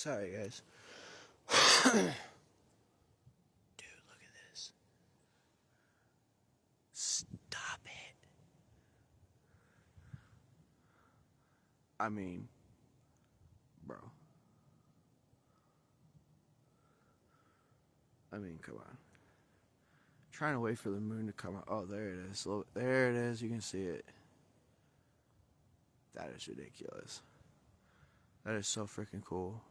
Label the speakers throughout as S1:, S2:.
S1: Sorry, guys. Dude, look at this. Stop it. I mean, bro. Come on. Trying to wait for the moon to come out. Oh, there it is. There it is. You can see it. That is ridiculous. That is so freaking cool.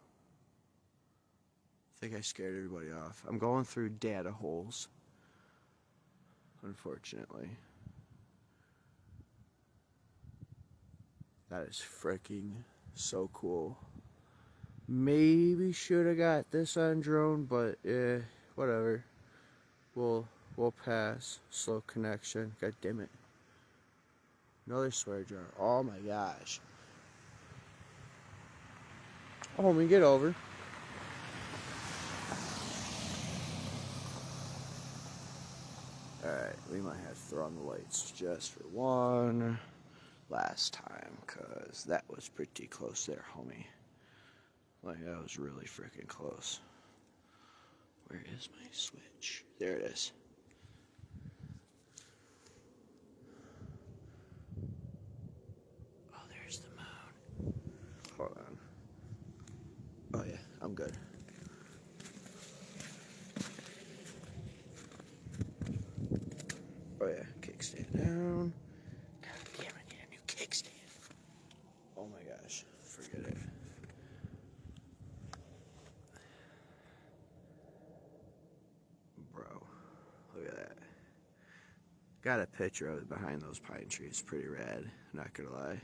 S1: I think I scared everybody off. I'm going through data holes, unfortunately. That is freaking so cool. Maybe should have got this on drone, but whatever. We'll pass. Slow connection. God damn it. Another swear jar. Oh my gosh. Homie, get over. Alright, we might have to throw on the lights just for one last time, because that was pretty close there, homie. Like, that was really freaking close. Where is my switch? There it is. Oh, there's the moon. Hold on. Oh yeah, I'm good. Oh yeah, kickstand down. God damn it, I need a new kickstand. Oh my gosh, forget it. Bro, look at that. Got a picture of it behind those pine trees. Pretty rad, not gonna lie.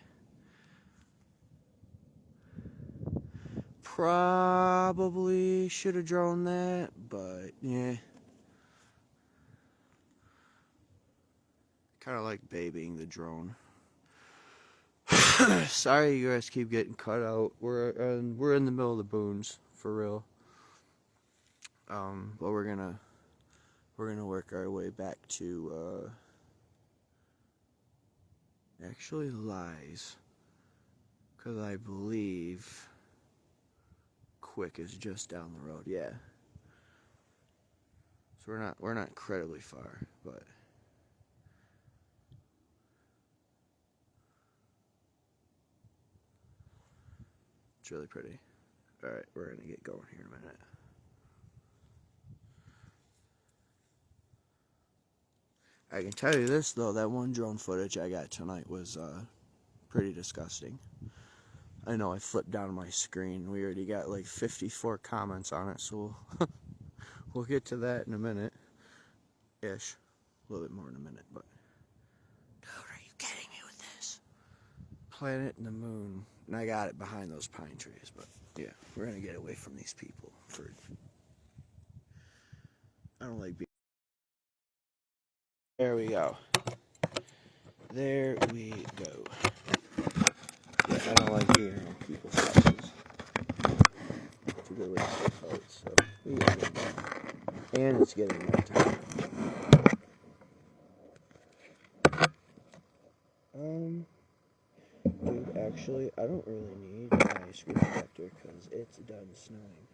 S1: Probably should have drawn that, but yeah. Kind of like babying the drone. Sorry you guys keep getting cut out. We're in the middle of the boons, for real. But we're gonna work our way back to actually Lies, because I believe Quick is just down the road. Yeah. So we're not incredibly far, but it's really pretty. All right, we're gonna get going here in a minute. I can tell you this though, that one drone footage I got tonight was pretty disgusting. I know I flipped down my screen. We already got like 54 comments on it, so we'll get to that in a minute. Ish. A little bit more in a minute, but dude, are you kidding me with this? Planet and the moon. And I got it behind those pine trees, but yeah, we're gonna get away from these people for I don't like being. There we go. There we go. Yeah, I don't like being around people's houses. It's a good way to stay out, so we got it done. And it's getting night time. Dude, actually, I don't really need my screen protector because it's done snowing.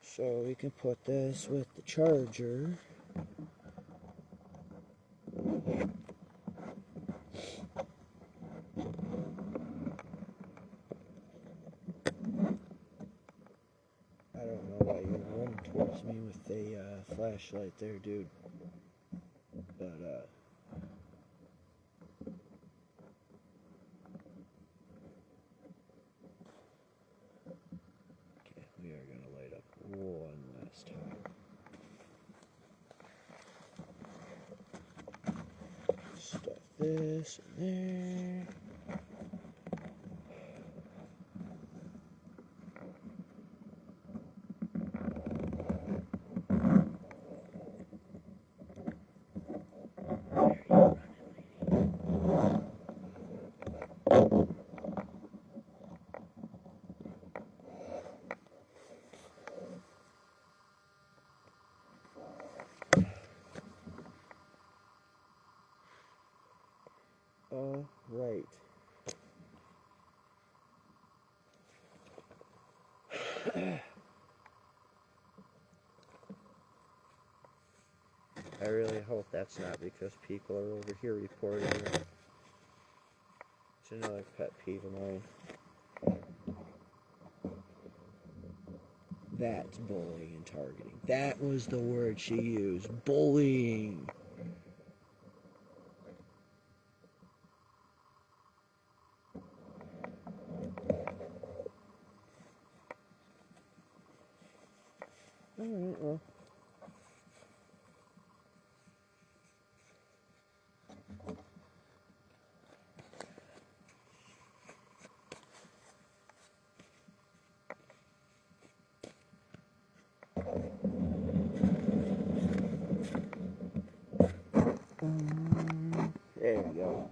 S1: So we can put this with the charger. I don't know why you run towards me with a flashlight there, dude. But, okay, we are going to light up one last time. Stuff this in there. Right. I really hope that's not because people are over here reporting it. It's another pet peeve of mine. That's bullying and targeting. That was the word she used. Bullying. Alright, well. There we go.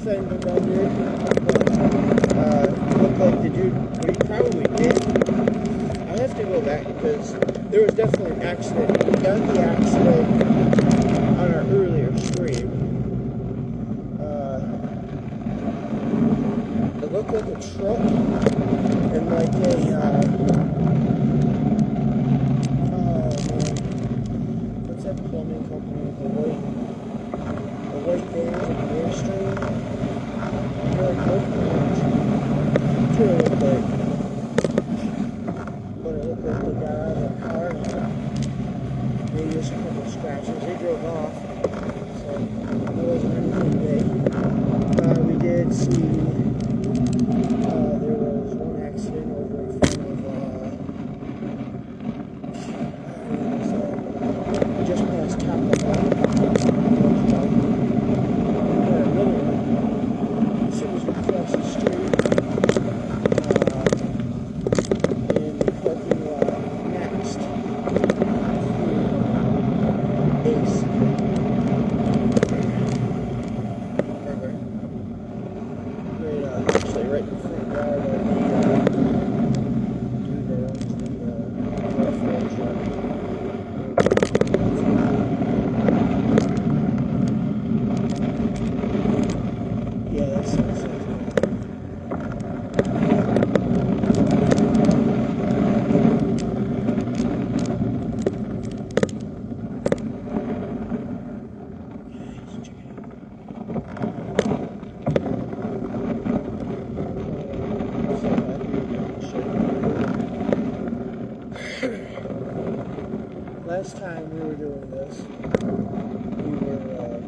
S1: Fender bender, looked like the dude, what he probably did, I have to go back because there was definitely an accident. We got the accident on our earlier stream. It looked like a truck and like a, what's that plumbing company with the white van with the Airstream? Really good. That's what it looked like. But it looked like they got out of the car and maybe just a couple scratches. They drove off. So it wasn't anything big. We did see there was one accident over in front of just past Taco Bell. Across the street in the parking lot next to Ace. Actually right in the front yard of the dude that owns the welfare truck. Yeah, that sounds like last time we were doing this, we were on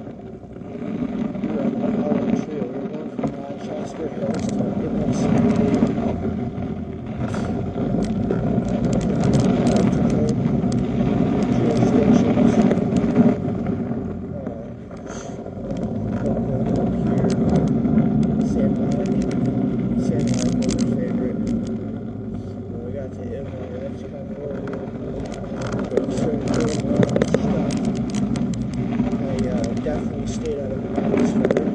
S1: the Holland Trail. We were going from Rochester Hills to Inlet City. Geostations. Sandline was my favorite. When we got to Inlet, that's kind of where we started doing stuff. I definitely stayed out of the atmosphere.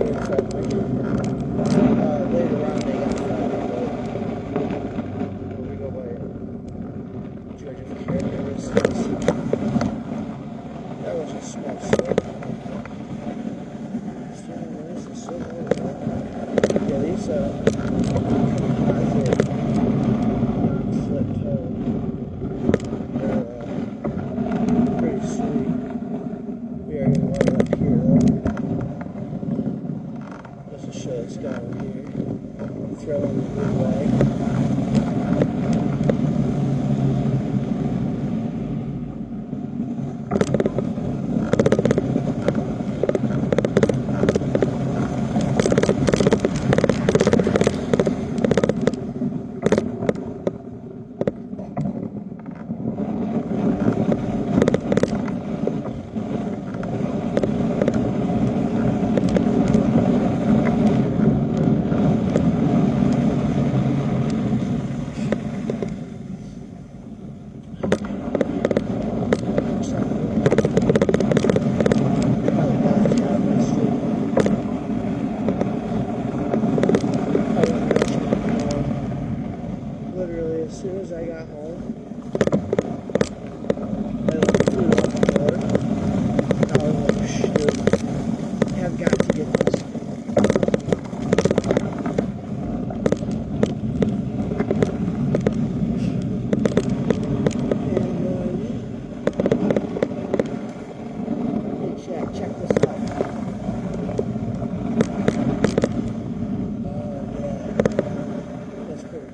S1: It was friendly. smells so good. This is so good. Yeah, these composite slip toe, they're pretty sweet. We are going to light up here though. Just to show this down here. Throw in the blue bag. Literally, as soon as I got home, I flew out the door. I was like, shoot, I have got to get this. And check this out. That's pretty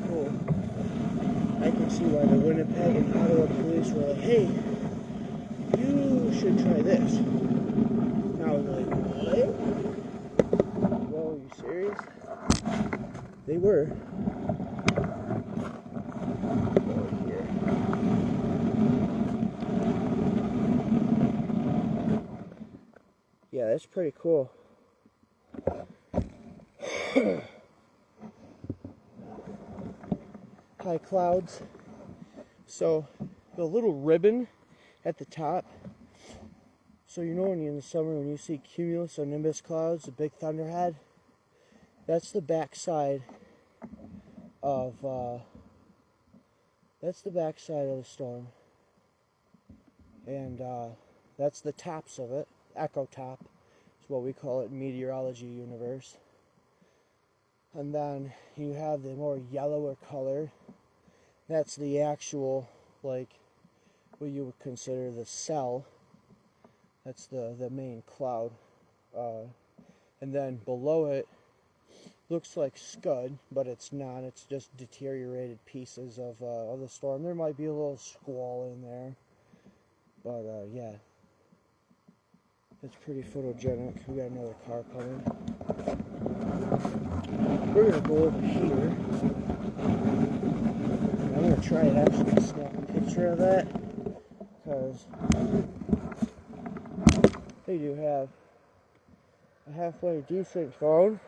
S1: cool. I can see why the Winnipeg and Ottawa police were like, hey, you should try this. And I was like, what? Whoa, are you serious? They were. Over here. Yeah, that's pretty cool. High clouds. So the little ribbon at the top. So you know when in the summer when you see cumulus or nimbus clouds, the big thunderhead, that's the backside of the storm. And that's the tops of it. Echo top is what we call it in meteorology universe. And then you have the more yellower color. That's the actual, like, what you would consider the cell. That's the main cloud. And then below it, looks like scud, but it's not. It's just deteriorated pieces of the storm. There might be a little squall in there. But, yeah. It's pretty photogenic. We got another car coming. We're going to go over here. I'm going to try to actually snap a picture of that. Because they do have a halfway decent phone.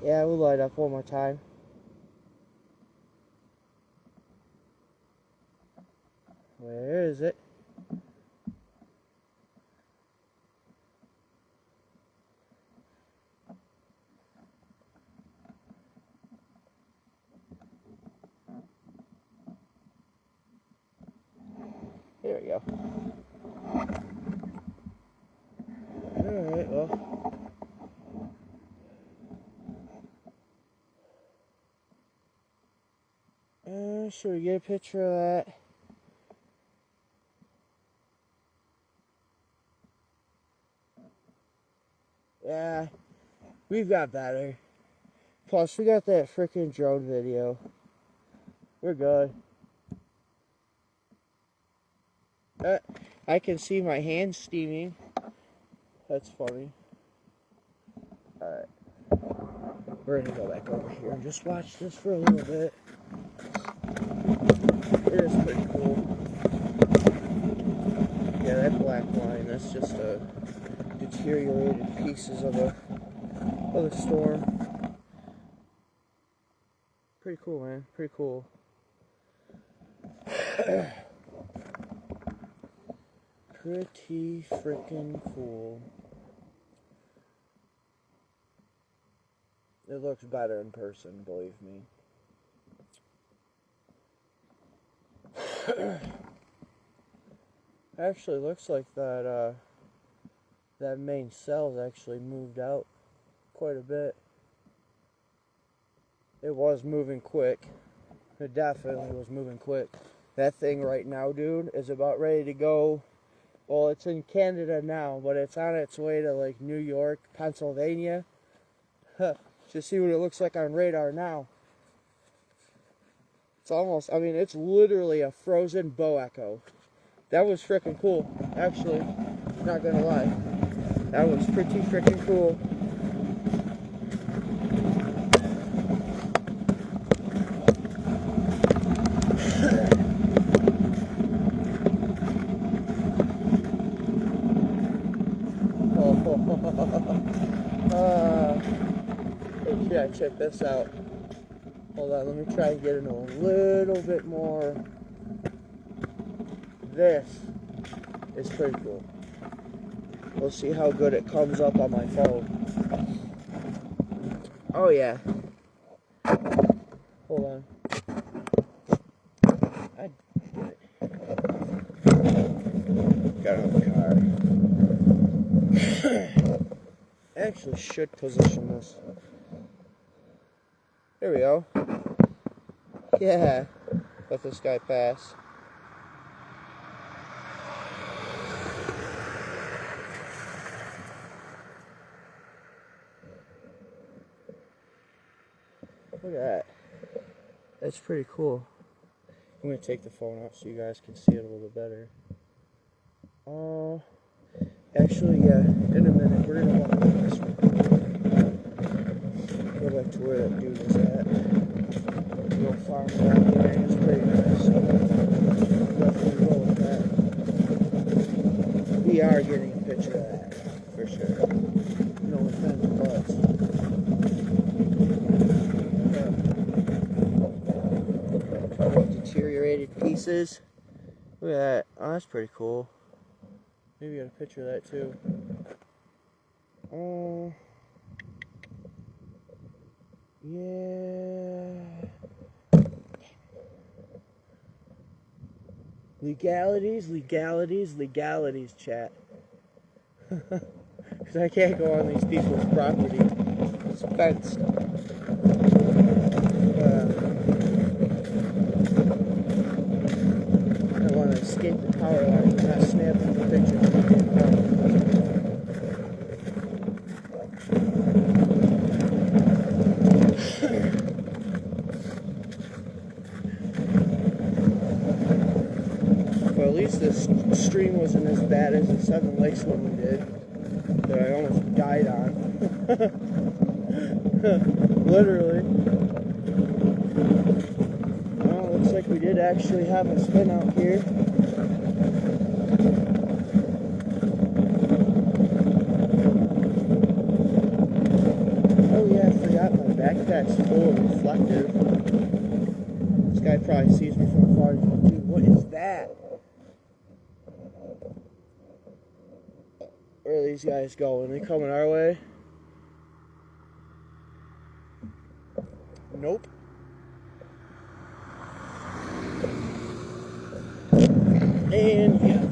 S1: Yeah, we'll light up one more time. Where is it? There we go. Alright, well. Should we get a picture of that? Yeah, we've got better. Plus, we got that freaking drone video. We're good. I can see my hands steaming. That's funny. Alright. We're gonna go back over here and just watch this for a little bit. It is pretty cool. Yeah, that black line, that's just a deteriorated pieces of the storm. Pretty cool, man. Pretty cool. Pretty freaking cool. It looks better in person, believe me. Actually, looks like that that main cell's actually moved out quite a bit. It was moving quick. It definitely was moving quick. That thing right now, dude, is about ready to go. Well, it's in Canada now, but it's on its way to like New York, Pennsylvania. Just see what it looks like on radar now. It's almost, I mean, it's literally a frozen bow echo. That was freaking cool, actually. Not gonna lie. That was pretty freaking cool. Yeah, check this out. Hold on, let me try and get in a little bit more. This is pretty cool. We'll see how good it comes up on my phone. Oh yeah. Hold on. I did it. Got out of the car. I actually should position this. There we go. Yeah. Let this guy pass. Look at that. That's pretty cool. I'm going to take the phone out so you guys can see it a little bit better. Actually, yeah, in a minute, we're going to walk this way. Go back to where that dude was at. Little farm around here, it's pretty nice. So definitely roll with that. We are getting a picture of that, for sure. No offense, but... deteriorated pieces. Look at that. Oh, that's pretty cool. Maybe get a picture of that too. Yeah. Legalities, chat. Because I can't go on these people's property. It's fenced. I want to escape the power line and not snapping the picture of the damn Well, at least this stream wasn't as bad as the Seven Lakes one we did, that I almost died on. Literally. Well, looks like we did actually have a spin out here. Oh yeah, I forgot my backpack's full of reflective. This guy probably sees me from afar. Dude, what is that? Where are these guys going? They coming our way? Nope. And yeah.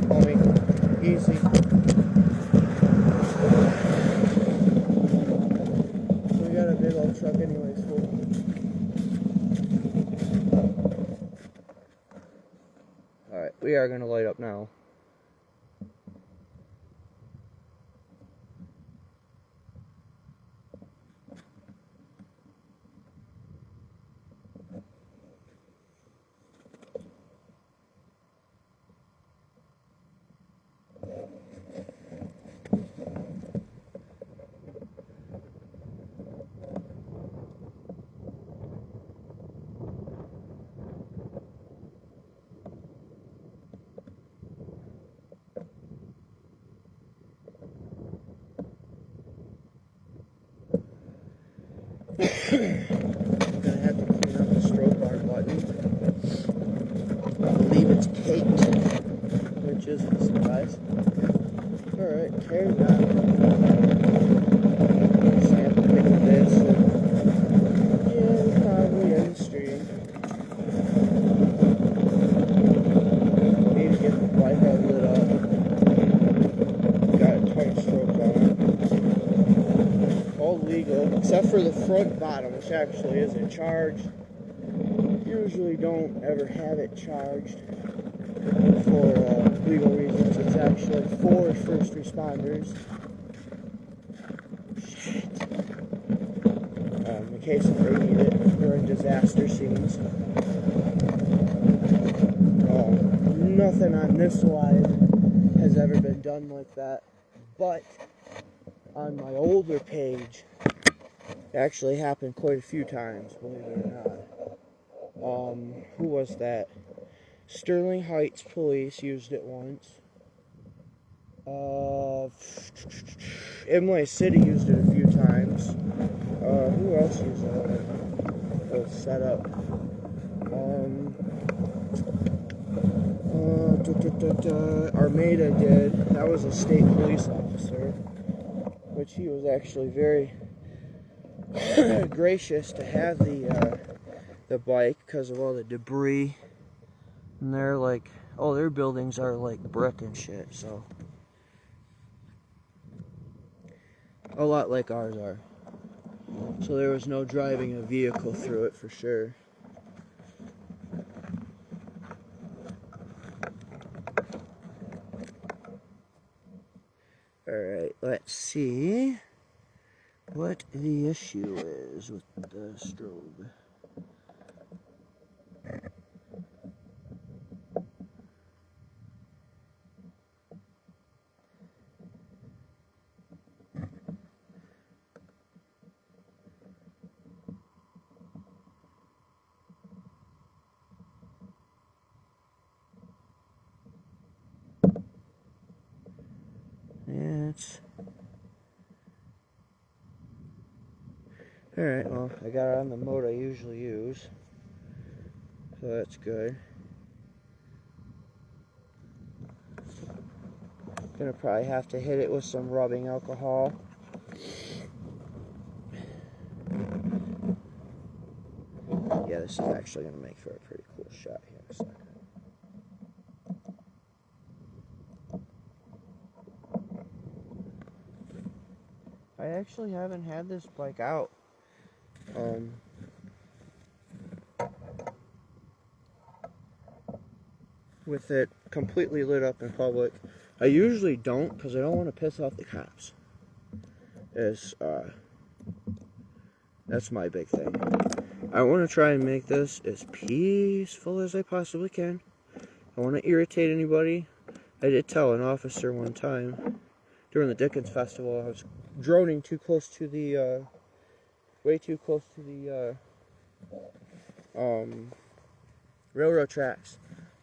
S1: Homie, easy. We got a big old truck anyways, fool. Alright, we are gonna light up now. I'm gonna have to clean up the strobe bar button. I believe it's caked, which isn't a surprise. Alright, carry that. Just have to pick up this and yeah, we'll probably end the stream. Maybe get the Wi-Fi lit up. Got a ton of strobes on it. All legal, except for the front bottom, which actually isn't charged. Usually don't ever have it charged for legal reasons. It's actually for first responders. Shit. In case if they need it during disaster scenes. Nothing on this live has ever been done like that, but on my older page, it actually happened quite a few times, believe it or not. Who was that? Sterling Heights Police used it once. Imlay City used it a few times. Who else used it? It was set up. Armada did. That was a state police officer, which he was actually very gracious to have the bike because of all the debris. And they're like, oh, their buildings are like brick and shit, so a lot like ours are. So there was no driving a vehicle through it for sure. Alright, let's see what the issue is with the strobe. Alright, well, I got it on the mode I usually use, so that's good. Gonna probably have to hit it with some rubbing alcohol. Yeah, this is actually gonna make for a pretty cool shot here in a second. I actually haven't had this bike out. With it completely lit up in public. I usually don't because I don't want to piss off the cops. That's my big thing. I want to try and make this as peaceful as I possibly can. I want to irritate anybody. I did tell an officer one time during the Dickens Festival I was droning too close to the way too close to the railroad tracks.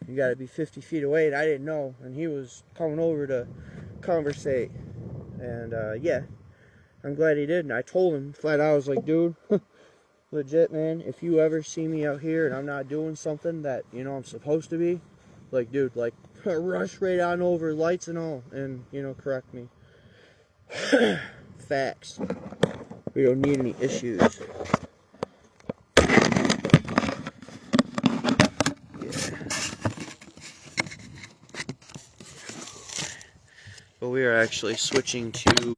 S1: You gotta be 50 feet away, and I didn't know, and he was coming over to conversate, and yeah, I'm glad he did, and I told him flat out, I was like, dude, legit, man, if you ever see me out here and I'm not doing something that, you know, I'm supposed to be, like, dude, like, rush right on over, lights and all, and, you know, correct me. Facts. We don't need any issues. But we are actually switching to,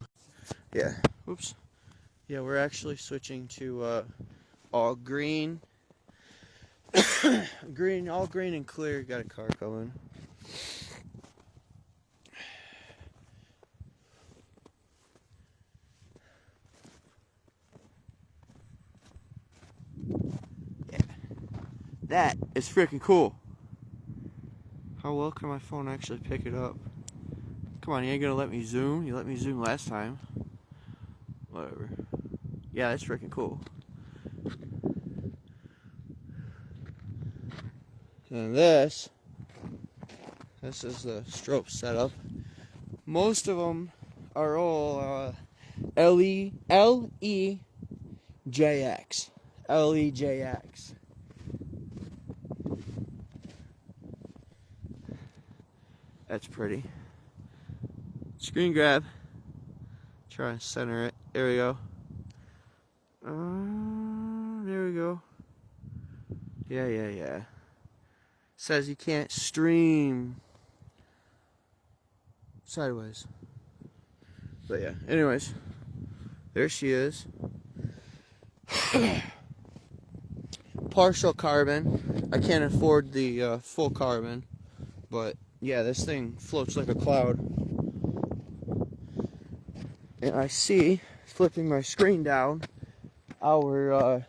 S1: we're actually switching to all green. All green and clear. Got a car coming. Yeah. That is freaking cool. How well can my phone actually pick it up? Come on, you ain't gonna let me zoom? You let me zoom last time. Whatever. Yeah, that's freaking cool. And this is the strobe setup. Most of them are all LED JX. LEJX. That's pretty. Screen grab. Try and center it. There we go. There we go. Yeah. Says you can't stream sideways. But yeah, anyways. There she is. Partial carbon. I can't afford the full carbon. But yeah, this thing floats like a cloud. And I see, flipping my screen down, our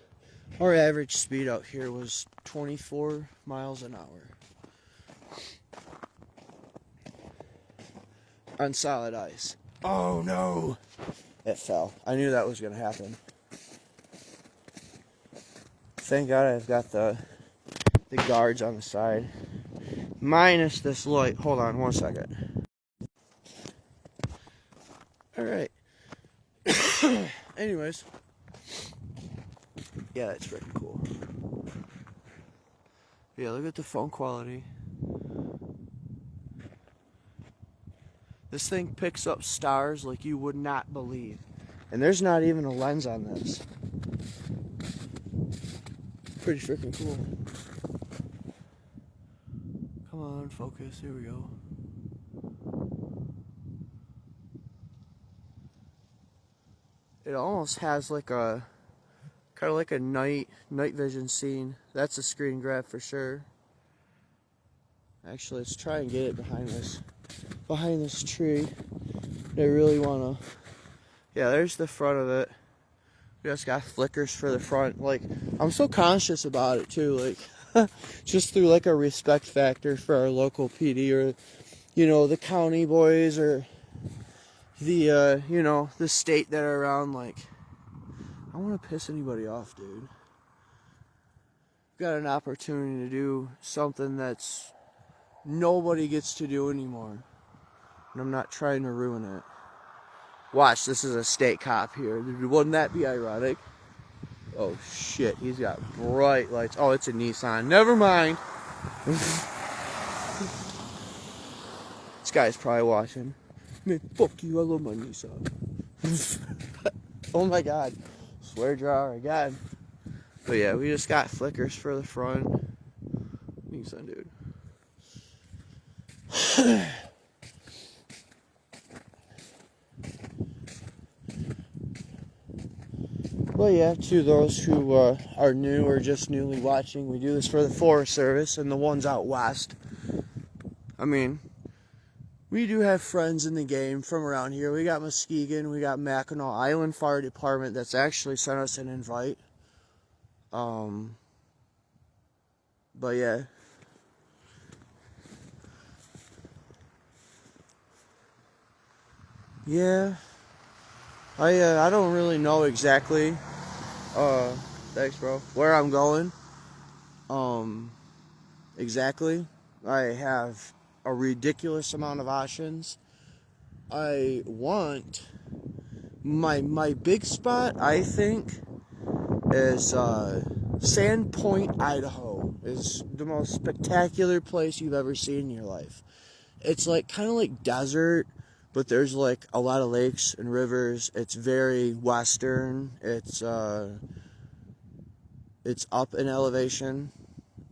S1: average speed out here was 24 miles an hour. On solid ice. Oh no! It fell. I knew that was going to happen. Thank God I've got the guards on the side. Minus this light. Hold on 1 second. Alright. Anyways. Yeah, that's freaking cool. Yeah, look at the phone quality. This thing picks up stars like you would not believe. And there's not even a lens on this. Pretty freaking cool. Come on, focus. Here we go. It almost has like a kind of like a night vision scene. That's a screen grab for sure. Actually, let's try and get it behind this tree. I really wanna. Yeah, there's the front of it. We just got flickers for the front. Like, I'm so conscious about it too. Like, just through like a respect factor for our local PD or, you know, the county boys or the you know, the state that are around. Like, I don't want to piss anybody off, dude. Got an opportunity to do something that's nobody gets to do anymore, and I'm not trying to ruin it. Watch, this is a state cop here. Wouldn't that be ironic? Oh shit, he's got bright lights. Oh, it's a Nissan. Never mind. This guy's probably watching. Man, fuck you, I love my Nissan. Oh my god. Swear jar again. But yeah, we just got flickers for the front. Nissan, dude. Well, yeah, to those who are new or just newly watching, we do this for the Forest Service and the ones out west. I mean, we do have friends in the game from around here. We got Muskegon, we got Mackinac Island Fire Department that's actually sent us an invite. But yeah. Yeah. I don't really know exactly, thanks bro, where I'm going, exactly. I have a ridiculous amount of options. I want, my big spot, I think, is, Sandpoint, Idaho, is the most spectacular place you've ever seen in your life. It's like, kind of like desert, but there's like a lot of lakes and rivers. It's very western. It's up in elevation,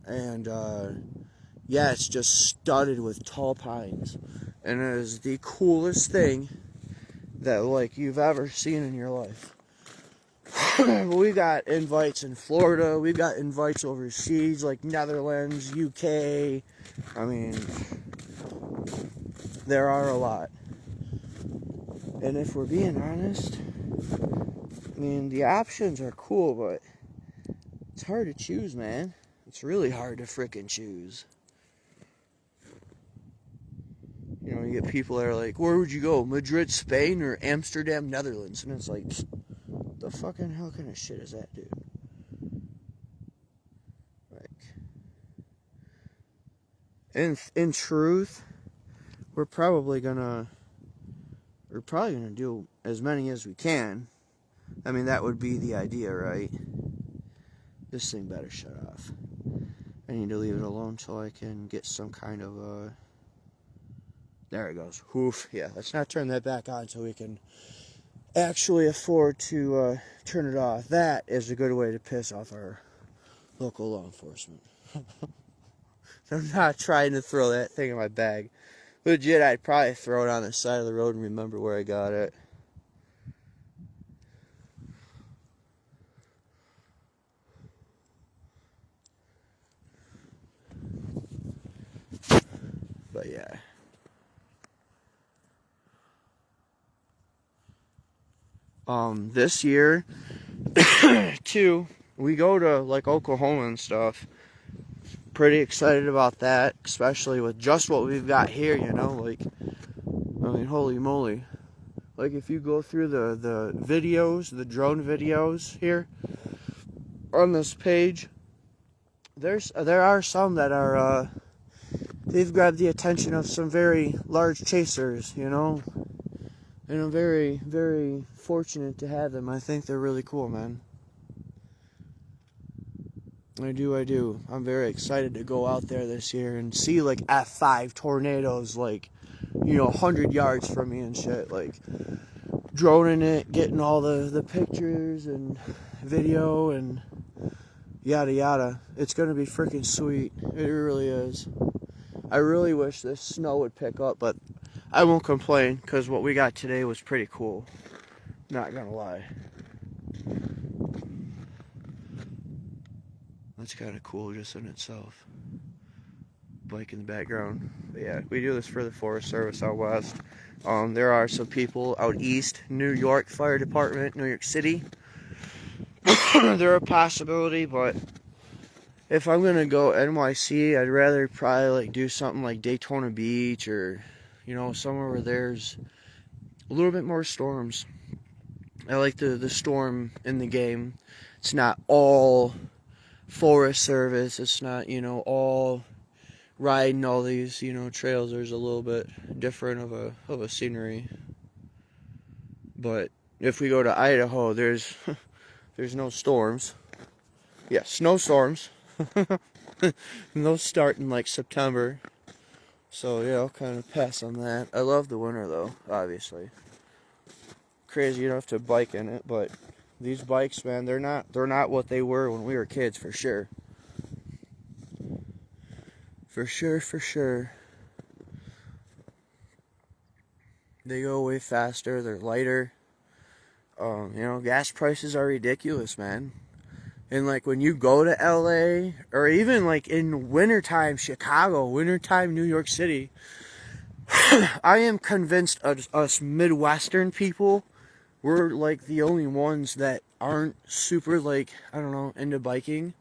S1: and yeah, it's just studded with tall pines, and it is the coolest thing that like you've ever seen in your life. We got invites in Florida. We've got invites overseas, like Netherlands, UK. I mean, there are a lot. And if we're being honest, I mean, the options are cool, but it's hard to choose, man. It's really hard to frickin' choose. You know, you get people that are like, where would you go? Madrid, Spain, or Amsterdam, Netherlands? And it's like, what the fucking hell kind of shit is that, dude? Like, in truth, we're probably gonna do as many as we can. I mean, that would be the idea, right? This thing better shut off. I need to leave it alone so I can get some kind of there it goes. Oof. Yeah, let's not turn that back on so we can actually afford to turn it off. That is a good way to piss off our local law enforcement. I'm not trying to throw that thing in my bag. Legit, I'd probably throw it on the side of the road and remember where I got it. But yeah. This year, too, we go to like Oklahoma and stuff. Pretty excited about that, especially with just what we've got here, you know, like, I mean, holy moly. Like, if you go through the videos, the drone videos here on this page, there are some that are, they've grabbed the attention of some very large chasers, you know, and I'm very, very fortunate to have them. I think they're really cool, man. I do. I'm very excited to go out there this year and see, like, F5 tornadoes, like, you know, 100 yards from me and shit, like, droning it, getting all the pictures and video and yada yada. It's gonna be freaking sweet. It really is. I really wish this snow would pick up, but I won't complain, because what we got today was pretty cool. Not gonna lie. That's kind of cool just in itself. Bike in the background. But yeah, we do this for the Forest Service out west. There are some people out east, New York Fire Department, New York City. They're a possibility, but if I'm gonna go NYC, I'd rather probably like do something like Daytona Beach, or, you know, somewhere where there's a little bit more storms. I like the storm in the game. It's not all Forest Service. It's not, you know, all riding all these, you know, trails. There's a little bit different of a scenery. But if we go to Idaho, there's no storms. Yeah, snowstorms. And those start in like September. So yeah, I'll kind of pass on that. I love the winter though, obviously. Crazy enough to bike in it, but these bikes, man, they're not what they were when we were kids, for sure. For sure. They go way faster, they're lighter. You know, gas prices are ridiculous, man. And like when you go to LA, or even like in wintertime Chicago, wintertime New York City, I am convinced us Midwestern people, we're like the only ones that aren't super, like, I don't know, into biking.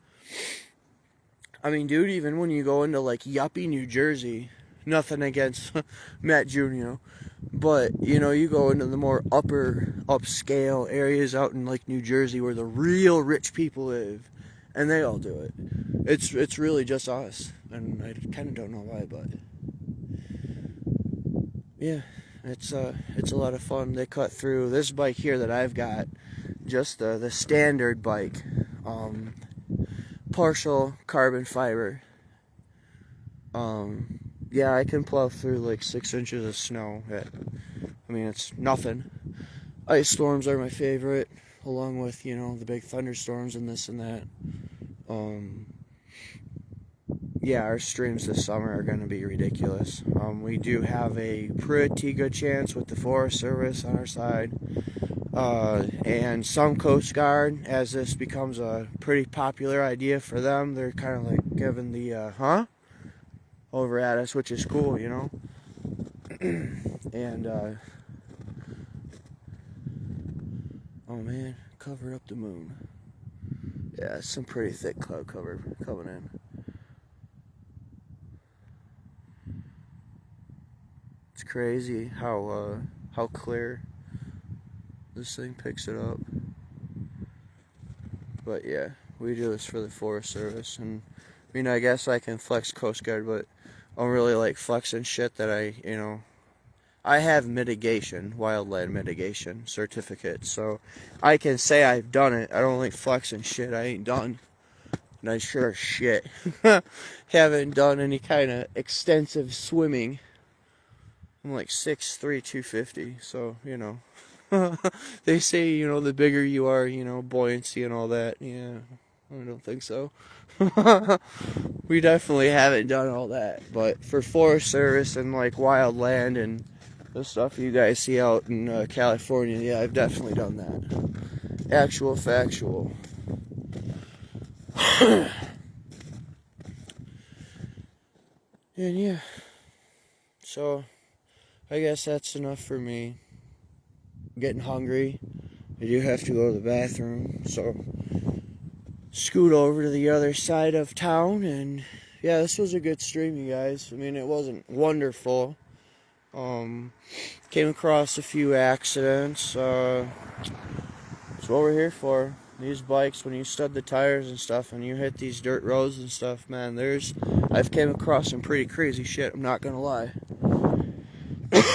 S1: I mean, dude, even when you go into like yuppie New Jersey, nothing against Matt Junio, but you know, you go into the more upscale areas out in like New Jersey where the real rich people live, and they all do it. It's really just us, and I kind of don't know why, but yeah, it's a lot of fun. They cut through this bike here that I've got, just the standard bike, partial carbon fiber. Yeah, I can plow through like 6 inches of snow. I mean, it's nothing. Ice storms are my favorite, along with, you know, the big thunderstorms and this and that. Yeah, our streams this summer are going to be ridiculous. We do have a pretty good chance with the Forest Service on our side, and some Coast Guard, as this becomes a pretty popular idea for them. They're kind of like giving the over at us, which is cool, you know. And oh man, cover up the moon. Yeah, some pretty thick cloud cover coming in. It's crazy how clear this thing picks it up. But yeah, we do this for the Forest Service, and I mean, I guess I can flex Coast Guard, but I don't really like flexing shit that I have mitigation, wildland mitigation certificate, so I can say I've done it. I don't like flexing shit I ain't done. And I sure as shit haven't done any kind of extensive swimming. I'm like 6'3", 250, so, you know. They say, you know, the bigger you are, you know, buoyancy and all that. Yeah, I don't think so. We definitely haven't done all that. But for Forest Service and like wildland and the stuff you guys see out in California, yeah, I've definitely done that. Actual factual. And yeah, so I guess that's enough for me. I'm getting hungry. I do have to go to the bathroom, so scoot over to the other side of town. And yeah, this was a good stream, you guys. I mean, it wasn't wonderful. Came across a few accidents. That's what we're here for. These bikes, when you stud the tires and stuff and you hit these dirt roads and stuff, man, I've came across some pretty crazy shit, I'm not gonna lie.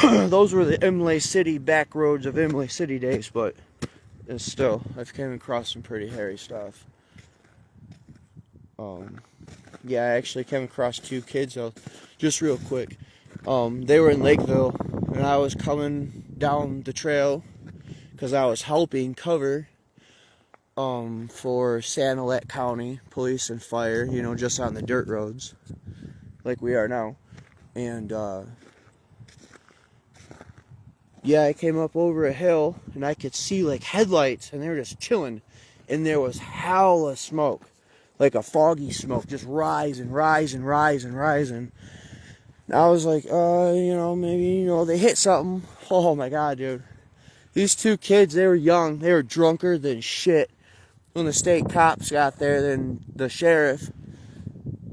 S1: Those were the Imlay City back roads of Imlay City days, but still, I've came across some pretty hairy stuff. Yeah, I actually came across two kids, just real quick. They were in Lakeville, and I was coming down the trail because I was helping cover for Sanilac County Police and Fire, you know, just on the dirt roads, like we are now. And yeah, I came up over a hill, and I could see like headlights, and they were just chilling, and there was hella smoke, like a foggy smoke, just rising. And I was like, you know, maybe, you know, they hit something. Oh my god, dude. These two kids, they were young, they were drunker than shit. When the state cops got there, then the sheriff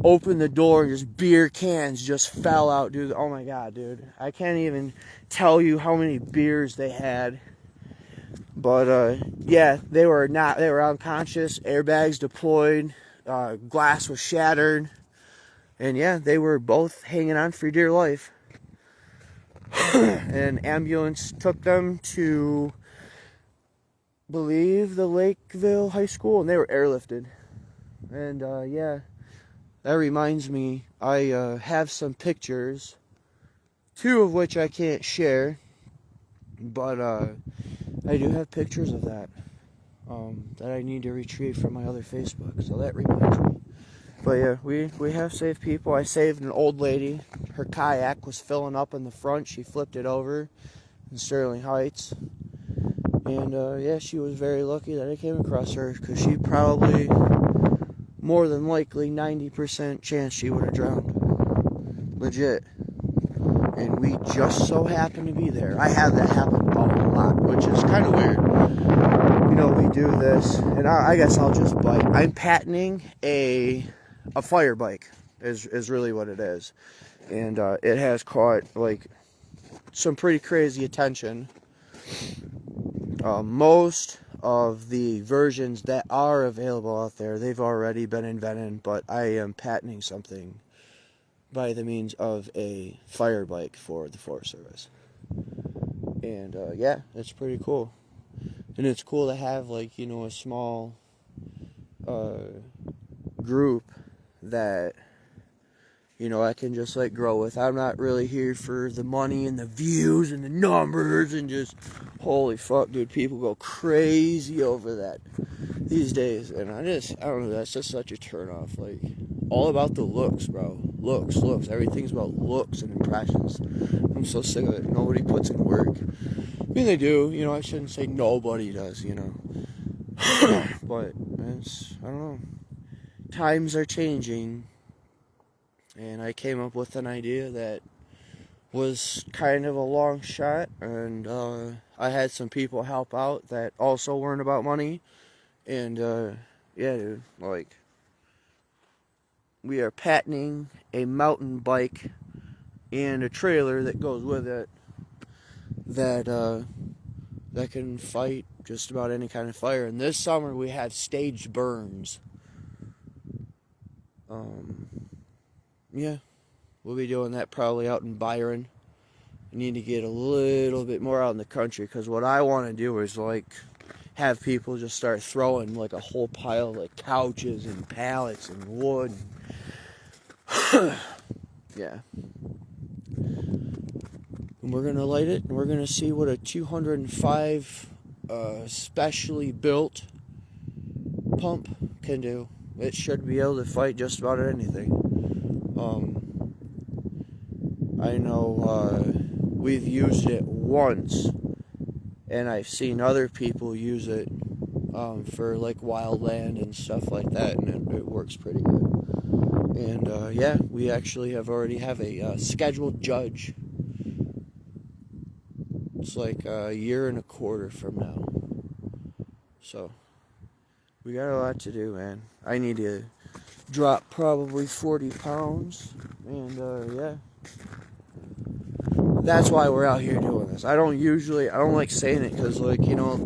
S1: opened the door and just beer cans just fell out, dude. Oh my god, dude. I can't even tell you how many beers they had. But yeah, they were unconscious, airbags deployed, glass was shattered, and yeah, they were both hanging on for dear life. An ambulance took them to, believe, the Lakeville High School, and they were airlifted. And yeah, that reminds me, I have some pictures, two of which I can't share, but I do have pictures of that that I need to retrieve from my other Facebook, so that reminds me. But yeah, we have saved people. I saved an old lady. Her kayak was filling up in the front. She flipped it over in Sterling Heights. And yeah, she was very lucky that I came across her, because she probably, more than likely, 90% chance she would have drowned. Legit. And we just so happened to be there. I have that happen a lot, which is kind of weird. You know, we do this, and I guess I'll just bite. I'm patenting a fire bike, is really what it is. And it has caught, like, some pretty crazy attention. Most of the versions that are available out there, they've already been invented, but I am patenting something by the means of a fire bike for the Forest Service. And yeah, it's pretty cool. And it's cool to have, like, you know, a small group that, you know, I can just, like, grow with. I'm not really here for the money and the views and the numbers and just, holy fuck, dude, people go crazy over that these days. And I don't know, that's just such a turnoff. Like, all about the looks, bro. Looks. Everything's about looks and impressions. I'm so sick of it. Nobody puts in work. I mean, they do, you know, I shouldn't say nobody does, you know. But I don't know. Times are changing. And I came up with an idea that was kind of a long shot. And I had some people help out that also weren't about money. And yeah, dude, like, we are patenting a mountain bike and a trailer that goes with it that can fight just about any kind of fire. And this summer we had staged burns. Yeah, we'll be doing that probably out in Byron. I need to get a little bit more out in the country, because what I want to do is like have people just start throwing like a whole pile of like couches and pallets and wood. Yeah. And we're gonna light it, and we're gonna see what a 205 specially built pump can do. It should be able to fight just about anything. I know we've used it once, and I've seen other people use it for like wildland and stuff like that, and it works pretty good. And yeah, we actually already have a scheduled judge. It's like a year and a quarter from now. So we got a lot to do, man. I need to drop probably 40 pounds, and yeah. That's why we're out here doing this. I don't like saying it, because like, you know,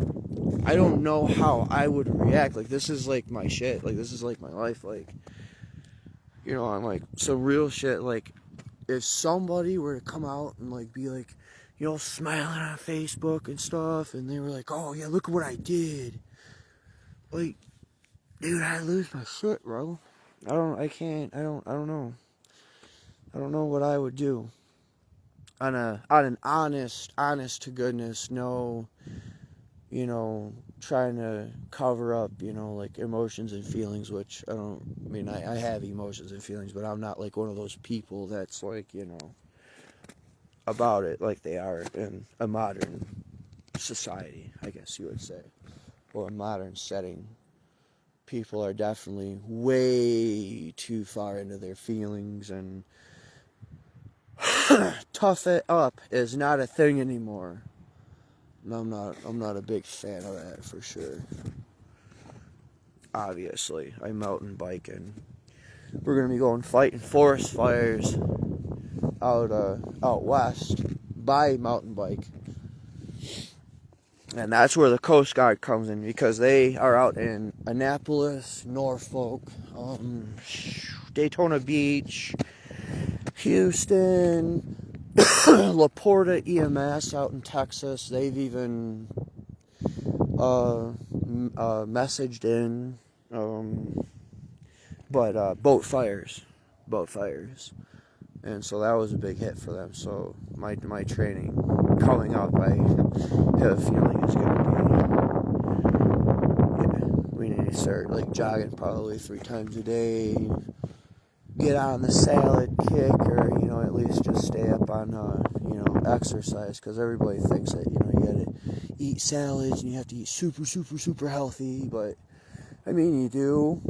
S1: I don't know how I would react. Like, this is like my shit. Like, this is like my life. Like, you know, I'm like, some real shit. Like, if somebody were to come out and like be like, you know, smiling on Facebook and stuff, and they were like, oh yeah, look at what I did. Like, dude, I lose my shit, bro. I don't know. I don't know what I would do. On an honest to goodness, no, you know, trying to cover up, you know, like emotions and feelings, which I have emotions and feelings, but I'm not like one of those people that's like, you know, about it like they are in a modern society, I guess you would say, or a modern setting. People are definitely way too far into their feelings, and tough it up is not a thing anymore. And I'm not a big fan of that, for sure. Obviously, I mountain bike, and we're gonna be going fighting forest fires out west by mountain bike. And that's where the Coast Guard comes in, because they are out in Annapolis, Norfolk, Daytona Beach, Houston, Laporta EMS out in Texas. They've even messaged in, but boat fires, and so that was a big hit for them. So my training coming up, I have a feeling it's gonna be, yeah, we need to start like jogging probably 3 times a day. Get on the salad kick, or, you know, at least just stay up on, you know, exercise, because everybody thinks that, you know, you gotta eat salads and you have to eat super healthy, but, I mean, you do,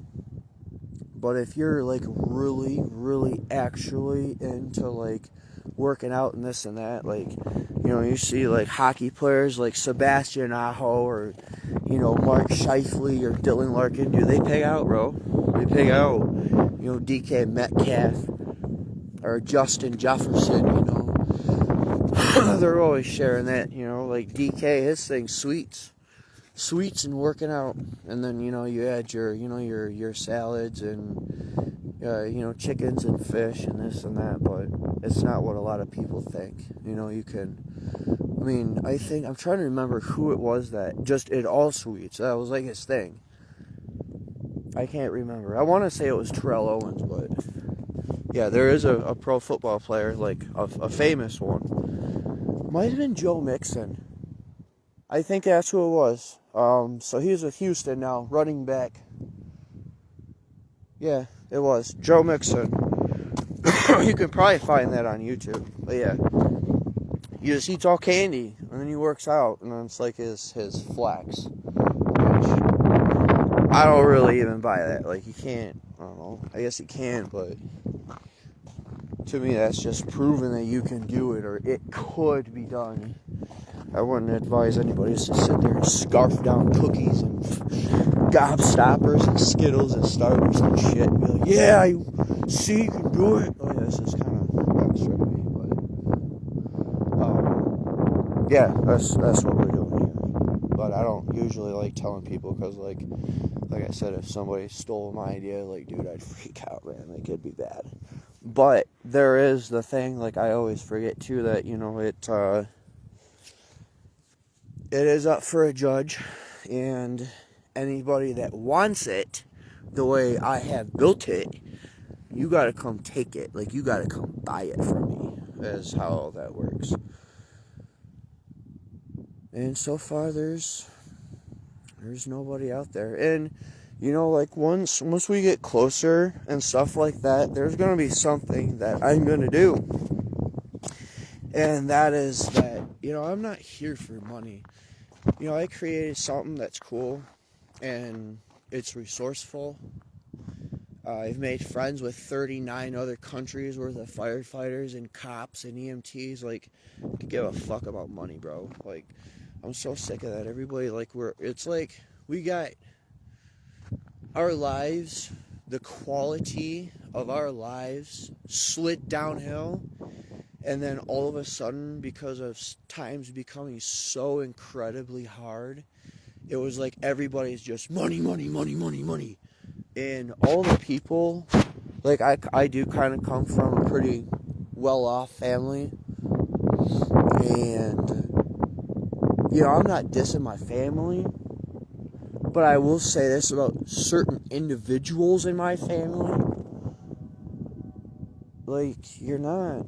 S1: but if you're, like, really actually into, like, working out and this and that, like, you know, you see, like, hockey players like Sebastian Aho, or, you know, Mark Scheifele, or Dylan Larkin, dude, they pig out, bro. They pig out. You know, DK Metcalf, or Justin Jefferson, you know. They're always sharing that, you know, like DK, his thing, sweets and working out. And then, you know, you add your, you know, your salads and, you know, chickens and fish and this and that, but it's not what a lot of people think. You know, you can, I mean, I think, I'm trying to remember who it was that just did all sweets. That was like his thing. I can't remember. I want to say it was Terrell Owens, but yeah, there is a pro football player, like a famous one. Might have been Joe Mixon. I think that's who it was. So he's with Houston now, running back. Yeah, it was Joe Mixon. You can probably find that on YouTube. But yeah, he just eats all candy, and then he works out, and then it's like his flex. I don't really even buy that. Like, you can't, I don't know, I guess you can, but to me that's just proving that you can do it, or it could be done. I wouldn't advise anybody to sit there and scarf down cookies and gobstoppers and Skittles and Starburst and shit and be like, yeah, you see, you can do it. Oh yeah, this is kind of extra to me, but yeah, that's what we're doing here. But I don't usually like telling people, because like I said, if somebody stole my idea, like, dude, I'd freak out, man. Like, it'd be bad. But there is the thing, like I always forget too, that, you know, it is up for a judge, and anybody that wants it the way I have built it, you gotta come take it. Like, you gotta come buy it from me, is how all that works. And so far, there's nobody out there. And, you know, like, once we get closer and stuff like that, there's gonna be something that I'm gonna do. And that is that, you know, I'm not here for money. You know, I created something that's cool, and it's resourceful. I've made friends with 39 other countries worth of firefighters and cops and EMTs. Like, to give a fuck about money, bro. Like, I'm so sick of that. Everybody, like, it's like we got our lives, the quality of our lives slid downhill, and then all of a sudden, because of times becoming so incredibly hard, it was like everybody's just money, money, money, money, money. And all the people, like, I do kind of come from a pretty well-off family, and, you know, I'm not dissing my family, but I will say this about certain individuals in my family. Like, you're not,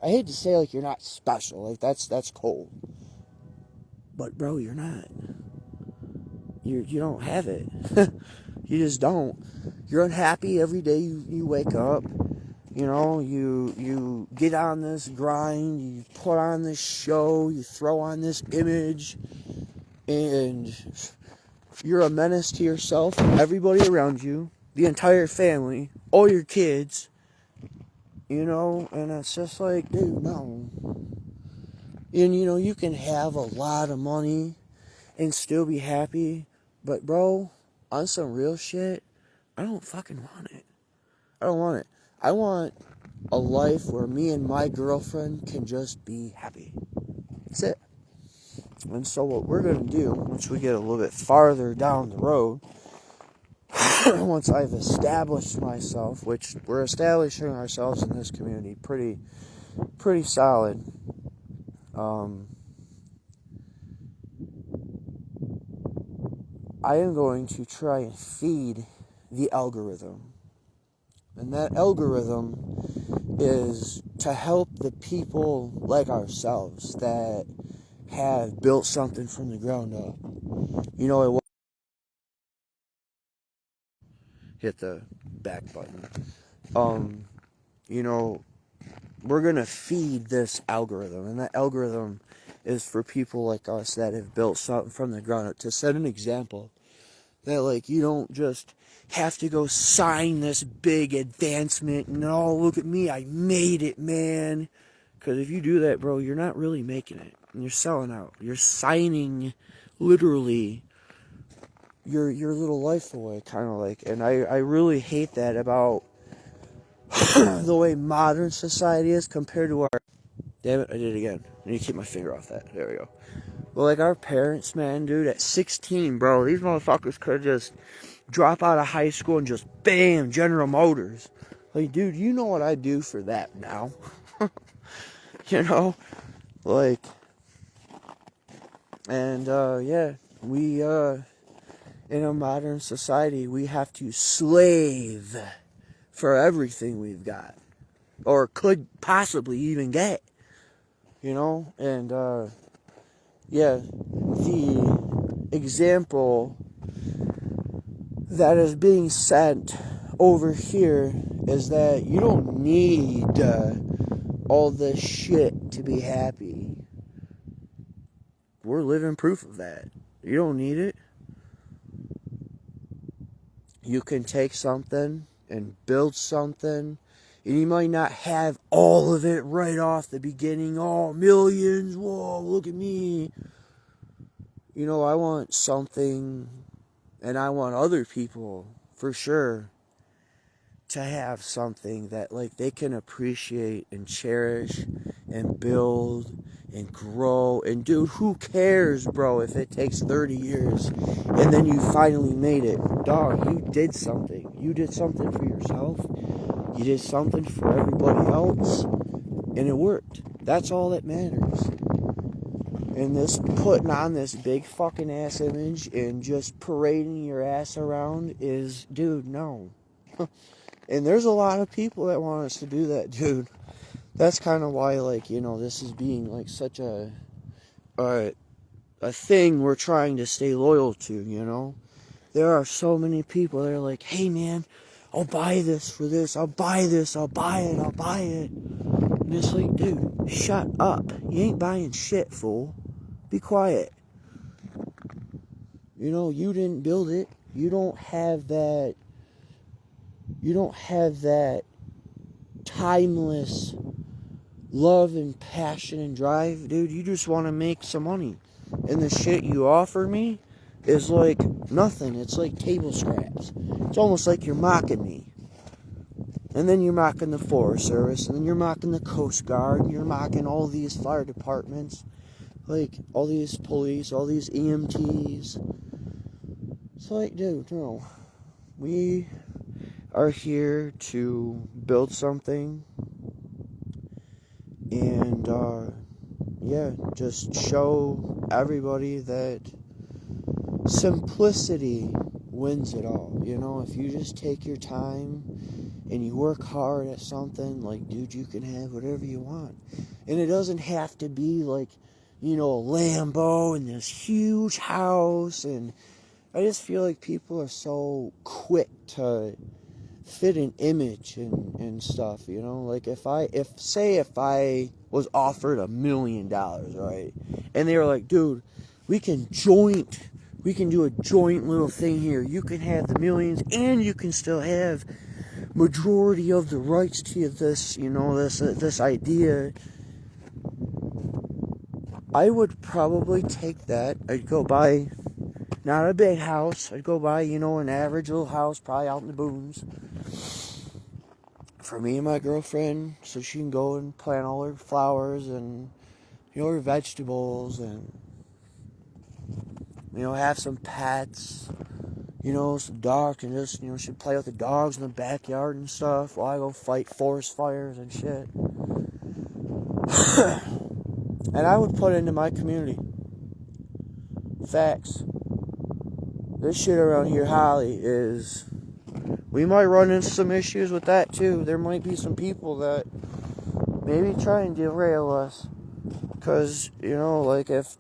S1: I hate to say, like, you're not special. Like, that's cold. But, bro, you're not. You don't have it. You just don't. You're unhappy every day you wake up. You know, you get on this grind, you put on this show, you throw on this image, and you're a menace to yourself, everybody around you, the entire family, all your kids, you know, and it's just like, dude, no. And, you know, you can have a lot of money and still be happy, but, bro, on some real shit, I don't fucking want it. I don't want it. I want a life where me and my girlfriend can just be happy. That's it. And so what we're going to do, once we get a little bit farther down the road, once I've established myself, which we're establishing ourselves in this community pretty solid, I am going to try and feed the algorithm. And that algorithm is to help the people like ourselves that have built something from the ground up. You know, hit the back button. You know, we're going to feed this algorithm, and that algorithm is for people like us that have built something from the ground up, to set an example that, like, you don't just have to go sign this big advancement and, oh, look at me, I made it, man. Because if you do that, bro, you're not really making it. And you're selling out. You're signing, literally, your little life away, kind of like. And I really hate that about the way modern society is compared to our... Damn it, I did it again. I need to keep my finger off that. There we go. Well, like, our parents, man, dude, at 16, bro, these motherfuckers could just drop out of high school and just, bam, General Motors. Like, dude, you know what I do for that now? You know? Like, and, yeah, we, in a modern society, we have to slave for everything we've got, or could possibly even get, you know? And, yeah, the example that is being sent over here is that you don't need all this shit to be happy. We're living proof of that. You don't need it. You can take something and build something, and you might not have all of it right off the beginning. Oh, millions, whoa, look at me. You know, I want something, and I want other people, for sure, to have something that, like, they can appreciate and cherish and build and grow. And, dude, who cares, bro, if it takes 30 years and then you finally made it? Dog, you did something. you did something for yourself, you did something for everybody else, and it worked. That's all that matters. And this putting on this big fucking ass image and just parading your ass around is, dude, no. And there's a lot of people that want us to do that, dude. That's kind of why, like, you know, this is being like such a thing we're trying to stay loyal to, you know. There are so many people that are like, hey man, I'll buy this for this, I'll buy this, I'll buy it. And it's like, dude, shut up. You ain't buying shit, fool. Be quiet. You know, you didn't build it. You don't have that timeless love and passion and drive, dude. You just want to make some money. And the shit you offer me is like nothing. It's like table scraps. It's almost like you're mocking me. And then you're mocking the Forest Service, and then you're mocking the Coast Guard, and you're mocking all these fire departments, like all these police, all these EMTs. It's like, dude, no. We are here to build something and, just show everybody that simplicity wins it all. You know, if you just take your time and you work hard at something, like, dude, you can have whatever you want. And it doesn't have to be like, you know, a Lambo and this huge house. And I just feel like people are so quick to fit an image and stuff, you know. Like, if I was offered $1 million, right, and they were like, dude, we can do a joint little thing here. You can have the millions, and you can still have majority of the rights to this, you know, this idea. I would probably take that. I'd go buy not a big house. I'd go buy, you know, an average little house, probably out in the boons, for me and my girlfriend, so she can go and plant all her flowers and, you know, her vegetables, and, you know, have some pets, you know, some dogs, and just, you know, she'd play with the dogs in the backyard and stuff while I go fight forest fires and shit. And I would put into my community. Facts. This shit around here, Holly, is... We might run into some issues with that, too. There might be some people that maybe try and derail us. Because, you know, like, if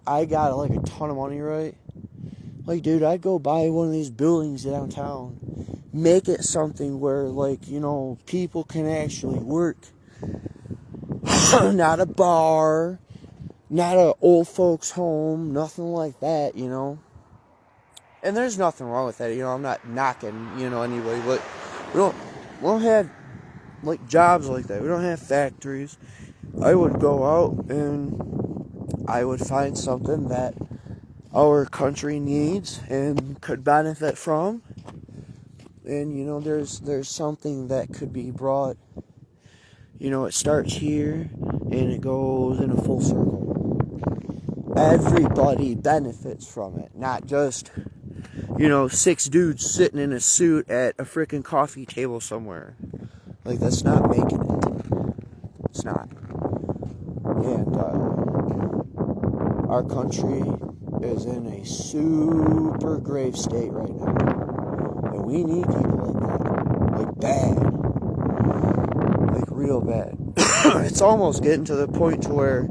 S1: I got, like, a ton of money, right? Like, dude, I'd go buy one of these buildings downtown. Make it something where, like, you know, people can actually work. Not a bar. Not a old folks home. Nothing like that, you know. And there's nothing wrong with that, you know. I'm not knocking, you know, anybody. But we don't have, like, jobs like that. We don't have factories. I would go out and I would find something that our country needs and could benefit from. And, you know, there's something that could be brought. You know, it starts here and it goes in a full circle. Everybody benefits from it, not just, you know, 6 dudes sitting in a suit at a freaking coffee table somewhere. Like, that's not making it. It's not. And our country is in a super grave state right now. And we need people like that. Like, bad. Like, real bad. It's almost getting to the point to where,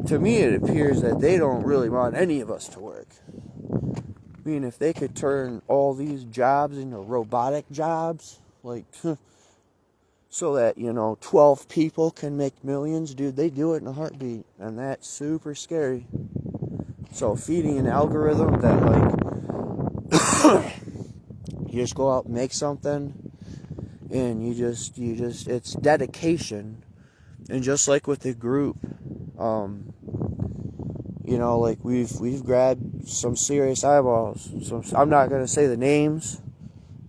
S1: to me, it appears that they don't really want any of us to work. I mean, if they could turn all these jobs into robotic jobs, like, so that, you know, 12 people can make millions, dude, they do it in a heartbeat. And that's super scary. So feeding an algorithm that, like, you just go out and make something, and you just, it's dedication. And just like with the group, you know, like, we've grabbed some serious eyeballs. So I'm not going to say the names,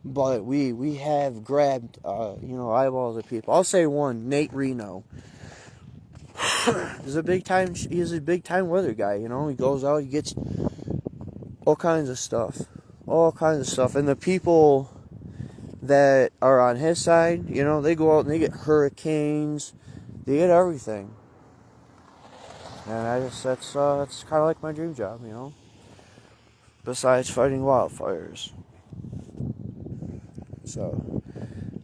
S1: but we have grabbed, you know, eyeballs of people. I'll say one, Nate Reno. He's a big time weather guy, you know. He goes out, he gets all kinds of stuff. all kinds of stuff. And the people that are on his side, you know, they go out and they get hurricanes, they get everything. And I just, that's kind of like my dream job, you know, besides fighting wildfires. So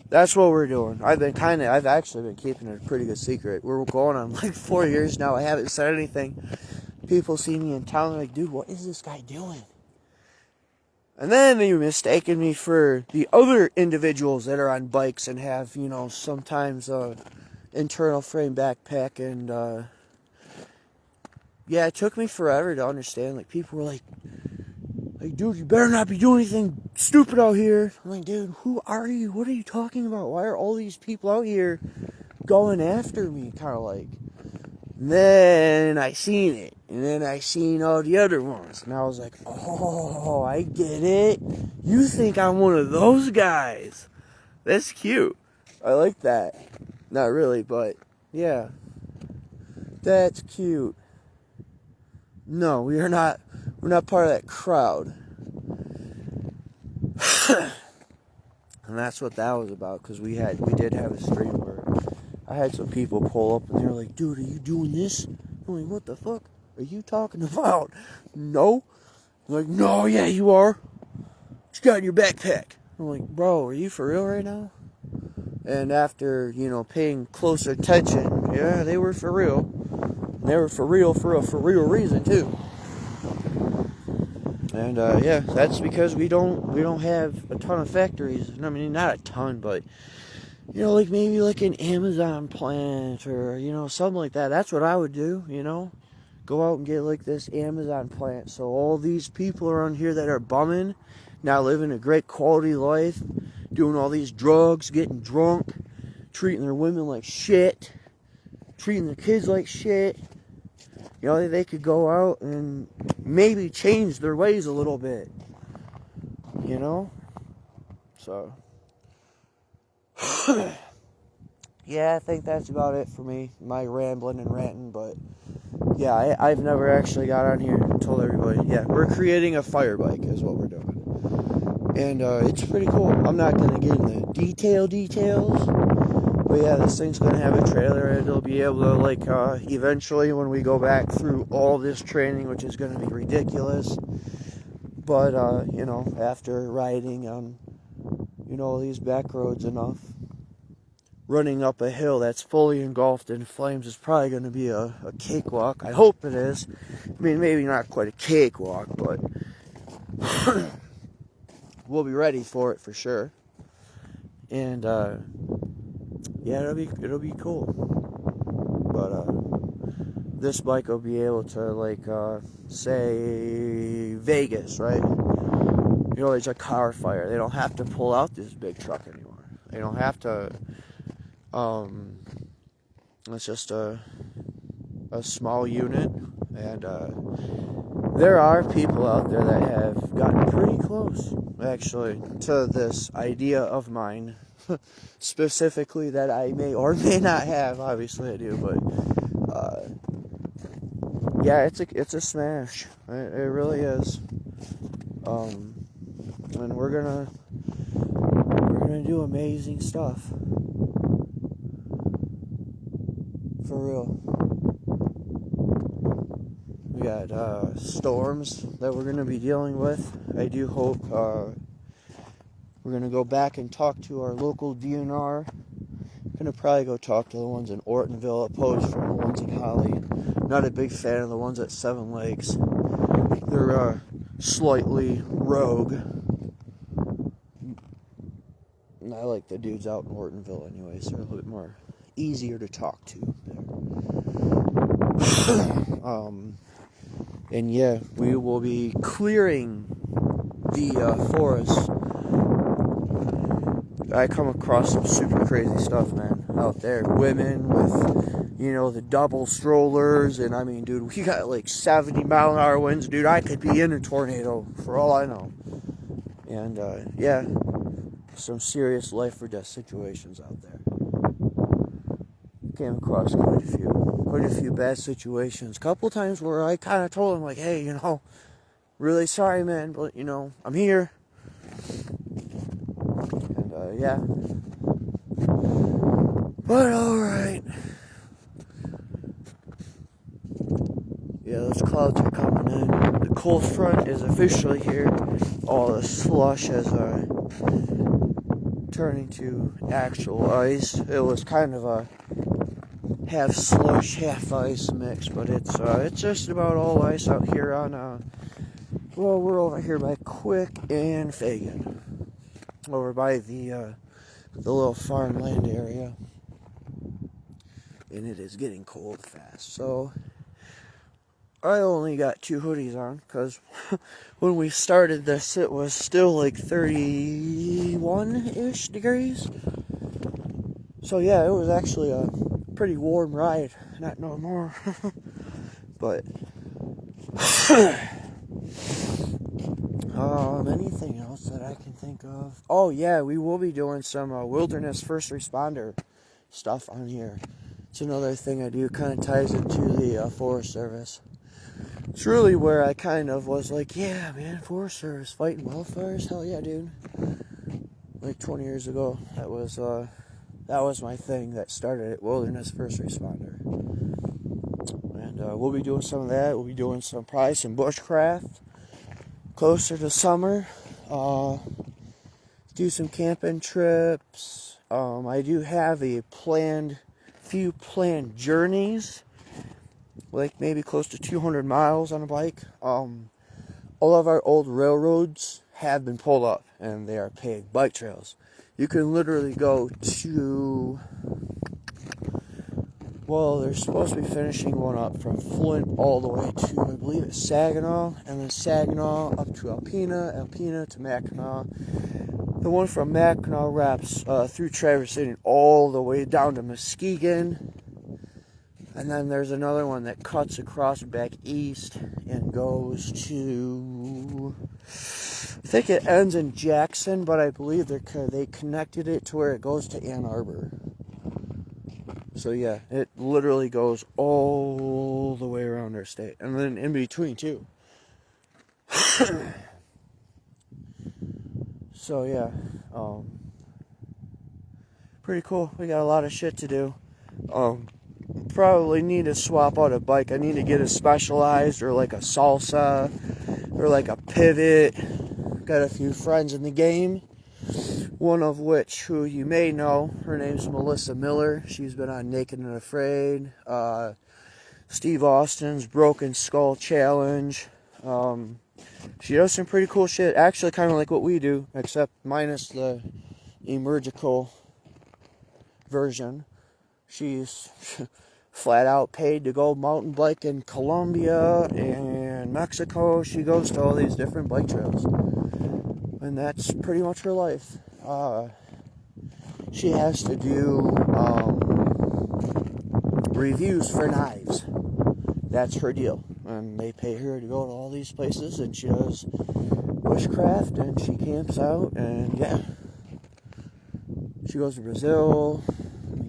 S1: that's what we're doing. I've actually been keeping it a pretty good secret. We're going on like 4 years now. I haven't said anything. People see me in town, they're like, dude, what is this guy doing? And then they mistaken me for the other individuals that are on bikes and have, you know, sometimes internal frame backpack. And yeah, it took me forever to understand. Like, people were like, dude, you better not be doing anything stupid out here. I'm like, dude, who are you? What are you talking about? Why are all these people out here going after me? Kind of like. And then I seen it. And then I seen all the other ones. And I was like, oh, I get it. You think I'm one of those guys. That's cute. I like that. Not really, but yeah. That's cute. No, we're not part of that crowd. And that's what that was about, because we did have a stream where I had some people pull up and they were like, dude, are you doing this? I'm like, what the fuck are you talking about? No. I'm like, no, yeah, you are. What you got in your backpack? I'm like, bro, are you for real right now? And after, you know, paying closer attention, yeah, they were for real. And they were for real reason too. And yeah, that's because we don't have a ton of factories. I mean, not a ton, but you know, like maybe like an Amazon plant or, you know, something like that. That's what I would do, you know. Go out and get like this Amazon plant. So all these people around here that are bumming, now living a great quality life, doing all these drugs, getting drunk, treating their women like shit, treating their kids like shit. You know, they could go out and maybe change their ways a little bit. You know? So yeah, I think that's about it for me. My rambling and ranting, but yeah, I've never actually got on here and told everybody. Yeah, we're creating a fire bike is what we're doing. And it's pretty cool. I'm not going to get into details. But yeah, this thing's going to have a trailer and it'll be able to, like, eventually when we go back through all this training, which is going to be ridiculous. But, you know, after riding on, you know, these back roads enough, running up a hill that's fully engulfed in flames is probably going to be a cakewalk. I hope it is. I mean, maybe not quite a cakewalk, but we'll be ready for it for sure. And yeah, it'll be cool. But this bike will be able to, like, say Vegas, right? You know, it's a car fire. They don't have to pull out this big truck anymore. They don't have to. It's just a small unit, and there are people out there that have gotten pretty close, actually, to this idea of mine, specifically that I may or may not have. Obviously, I do, but yeah, it's a smash. It really is. And we're gonna do amazing stuff. For real. We got storms that we're going to be dealing with. I do hope we're going to go back and talk to our local DNR. Going to probably go talk to the ones in Ortonville, opposed from the ones in Holly. Not a big fan of the ones at Seven Lakes. They're slightly rogue. And I like the dudes out in Ortonville anyways. They're a little bit more easier to talk to there. And yeah, we will be clearing the forest. I come across some super crazy stuff, man, out there. Women with, you know, the double strollers, and I mean, dude, we got like 70-mile-an-hour winds, dude. I could be in a tornado for all I know. And yeah, some serious life or death situations out there. Came across quite a few bad situations. A couple times where I kind of told him, like, hey, you know, really sorry, man, but, you know, I'm here. And yeah. But alright. Yeah, those clouds are coming in. The cold front is officially here. All the slush has turning to actual ice. It was kind of a half slush, half ice mix, but it's just about all ice out here on well, we're over here by Quick and Fagan, over by the little farmland area, and it is getting cold fast. So I only got 2 hoodies on because when we started this, it was still like 31-ish degrees. So yeah, it was actually a pretty warm ride, not no more. But anything else that I can think of? Oh yeah, we will be doing some wilderness first responder stuff on here. It's another thing I do, kind of ties into the Forest Service. It's really where I kind of was like, yeah, man, Forest Service fighting wildfires, hell yeah, dude. Like 20 years ago, that was my thing that started at Wilderness First Responder. And we'll be doing some of that. We'll be doing probably some bushcraft closer to summer. Do some camping trips. I do have a few planned journeys, like maybe close to 200 miles on a bike. All of our old railroads have been pulled up, and they are paved bike trails. You can literally go to, well, they're supposed to be finishing one up from Flint all the way to, I believe it's Saginaw, and then Saginaw up to Alpena, Alpena to Mackinac. The one from Mackinac wraps through Traverse City all the way down to Muskegon. And then there's another one that cuts across back east and goes to, I think it ends in Jackson, but I believe they connected it to where it goes to Ann Arbor. So yeah, it literally goes all the way around our state. And then in between too. So yeah, pretty cool. We got a lot of shit to do. Probably need to swap out a bike. I need to get a Specialized or like a Salsa or like a Pivot. Got a few friends in the game, one of which who you may know. Her name's Melissa Miller. She's been on Naked and Afraid, Steve Austin's Broken Skull Challenge. She does some pretty cool shit, actually kind of like what we do, except minus the emergical version. She's flat out paid to go mountain bike in Colombia and Mexico. She goes to all these different bike trails, and that's pretty much her life. She has to do reviews for knives. That's her deal, and they pay her to go to all these places, and she does bushcraft, and she camps out, and yeah, she goes to Brazil.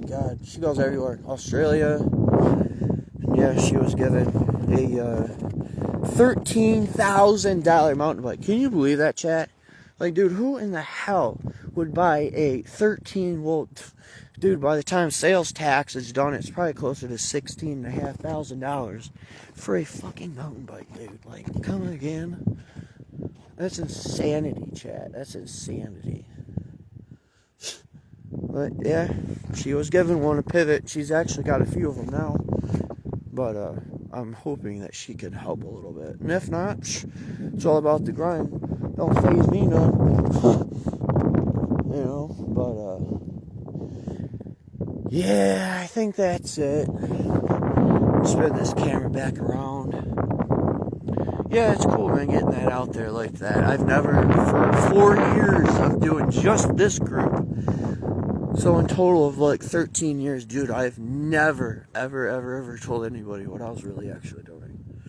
S1: God, she goes everywhere. Australia. And yeah, she was given a $13,000 mountain bike. Can you believe that, chat? Like, dude, who in the hell would buy a dude, by the time sales tax is done, it's probably closer to $16,500 for a fucking mountain bike, dude. Like, come again? That's insanity, chat. That's insanity. But yeah, she was given one, a Pivot. She's actually got a few of them now. But I'm hoping that she can help a little bit. And if not, it's all about the grind. Don't faze me none. You know, but yeah, I think that's it. Spin this camera back around. Yeah, it's cool, man, getting that out there like that. I've never, for 4 years of doing just this group, so in total of like 13 years, dude, I've never, ever told anybody what I was really actually doing.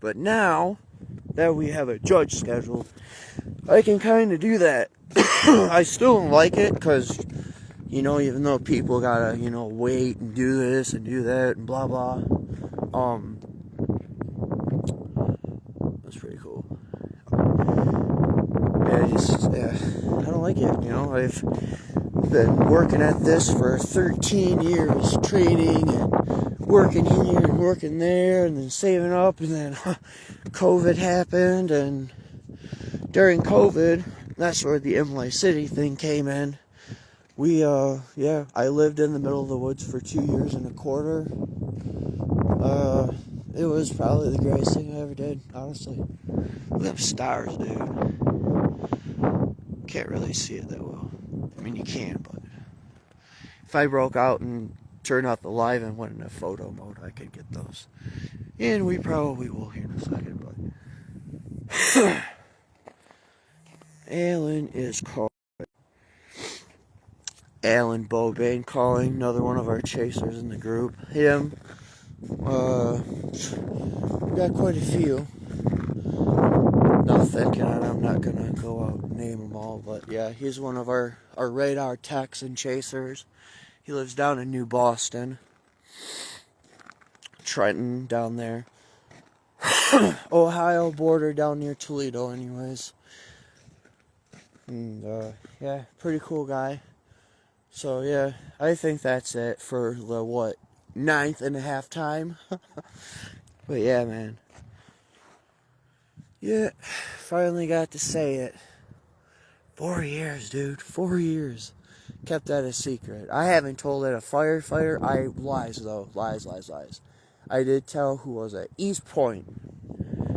S1: But now that we have a judge scheduled, I can kind of do that. I still don't like it because, you know, even though people gotta, you know, wait and do this and do that and blah, blah. That's pretty cool. Yeah, like it. You know, I've been working at this for 13 years, training and working here and working there, and then saving up, and then COVID happened, and during COVID, that's where the Imlay City thing came in. I lived in the middle of the woods for 2 years and a quarter. It was probably the greatest thing I ever did, honestly. Look at them stars, dude. Can't really see it that well. I mean, you can, but if I broke out and turned out the live and went into photo mode, I could get those. And we probably will here in a second, but Alan is calling. Alan Bobane calling, another one of our chasers in the group. Him, we got quite a few. Not thinking, and I'm not gonna go out and name them all, but yeah, he's one of our radar techs and chasers. He lives down in New Boston, Trenton, down there. Ohio border down near Toledo, anyways. And yeah, pretty cool guy. So yeah, I think that's it for the 9th and a half time. But yeah, man. Yeah, finally got to say it. 4 years, dude. 4 years. Kept that a secret. I haven't told it a firefighter. Lies though. Lies. I did tell who was at East Point.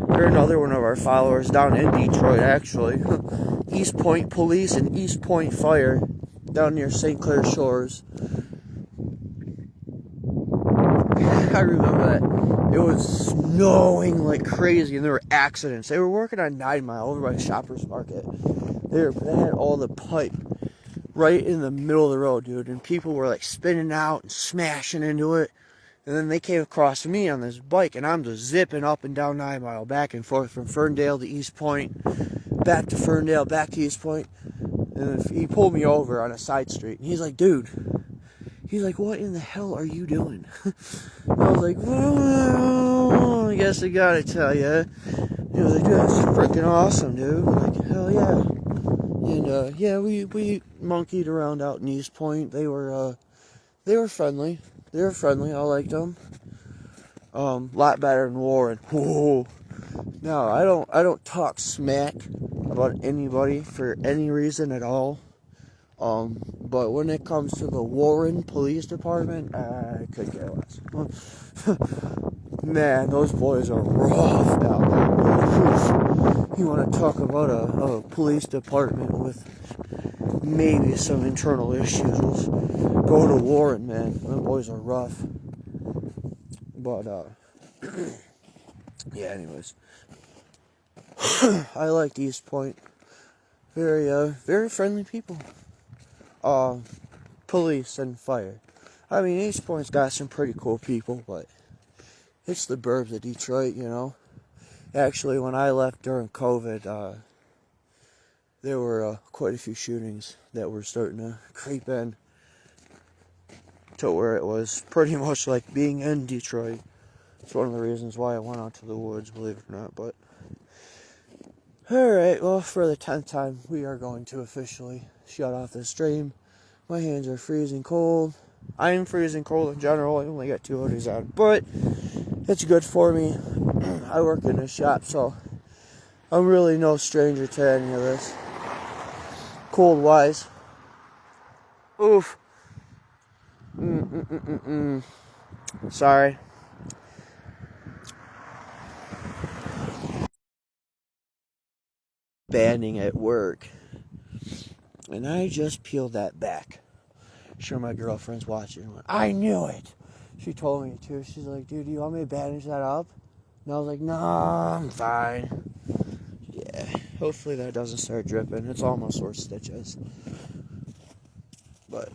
S1: They're another one of our followers down in Detroit, actually. East Point Police and East Point Fire down near St. Clair Shores. I remember that. It was snowing like crazy and there were accidents. They were working on 9 Mile over by Shoppers Market. They had all the pipe right in the middle of the road, dude. And people were like spinning out and smashing into it. And then they came across me on this bike, and I'm just zipping up and down 9 Mile, back and forth from Ferndale to East Point, back to Ferndale, back to East Point. And he pulled me over on a side street, and he's like, dude, what in the hell are you doing? I was like, well, I guess I gotta tell you. He was like, dude, that's freaking awesome, dude. I'm like, hell yeah. And yeah, we monkeyed around out in East Point. They were friendly. They were friendly. I liked them. Lot better than Warren. Whoa. No, I don't talk smack about anybody for any reason at all. But when it comes to the Warren Police Department, I could care less. Man, those boys are rough down there. You want to talk about a police department with maybe some internal issues? Go to Warren, man. Those boys are rough. But, yeah, anyways. I liked East Point. Very friendly people. Police and fire. I mean, East Point's got some pretty cool people, but it's the burbs of Detroit, you know. Actually, when I left during COVID, there were quite a few shootings that were starting to creep in to where it was pretty much like being in Detroit. It's one of the reasons why I went out to the woods, believe it or not. But alright, well, for the 10th time, we are going to officially shut off the stream. My hands are freezing cold. I am freezing cold in general. I only got 2 hoodies on, but it's good for me. I work in a shop, so I'm really no stranger to any of this. Cold wise. Oof. Sorry. Banding at work. And I just peeled that back. Sure, my girlfriend's watching. I knew it. She told me to. She's like, dude, do you want me to bandage that up? And I was like, nah, I'm fine. Yeah, hopefully that doesn't start dripping. It's almost worth stitches. But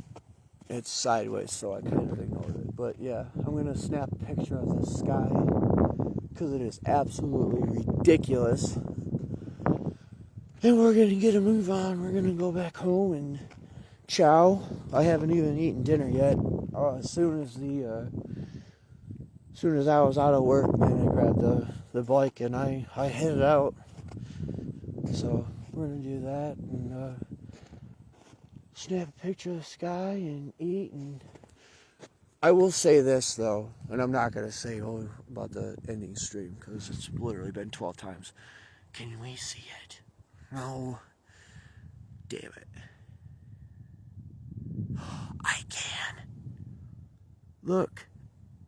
S1: it's sideways, so I kind of ignored it. But yeah, I'm going to snap a picture of the sky because it is absolutely ridiculous. And we're going to get a move on. We're going to go back home and chow. I haven't even eaten dinner yet. As soon as I was out of work, man, I grabbed the bike and I headed out. So we're going to do that. And snap a picture of the sky and eat. And I will say this though, and I'm not gonna say about the ending stream because it's literally been 12 times. Can we see it? No. Damn it. I can. Look,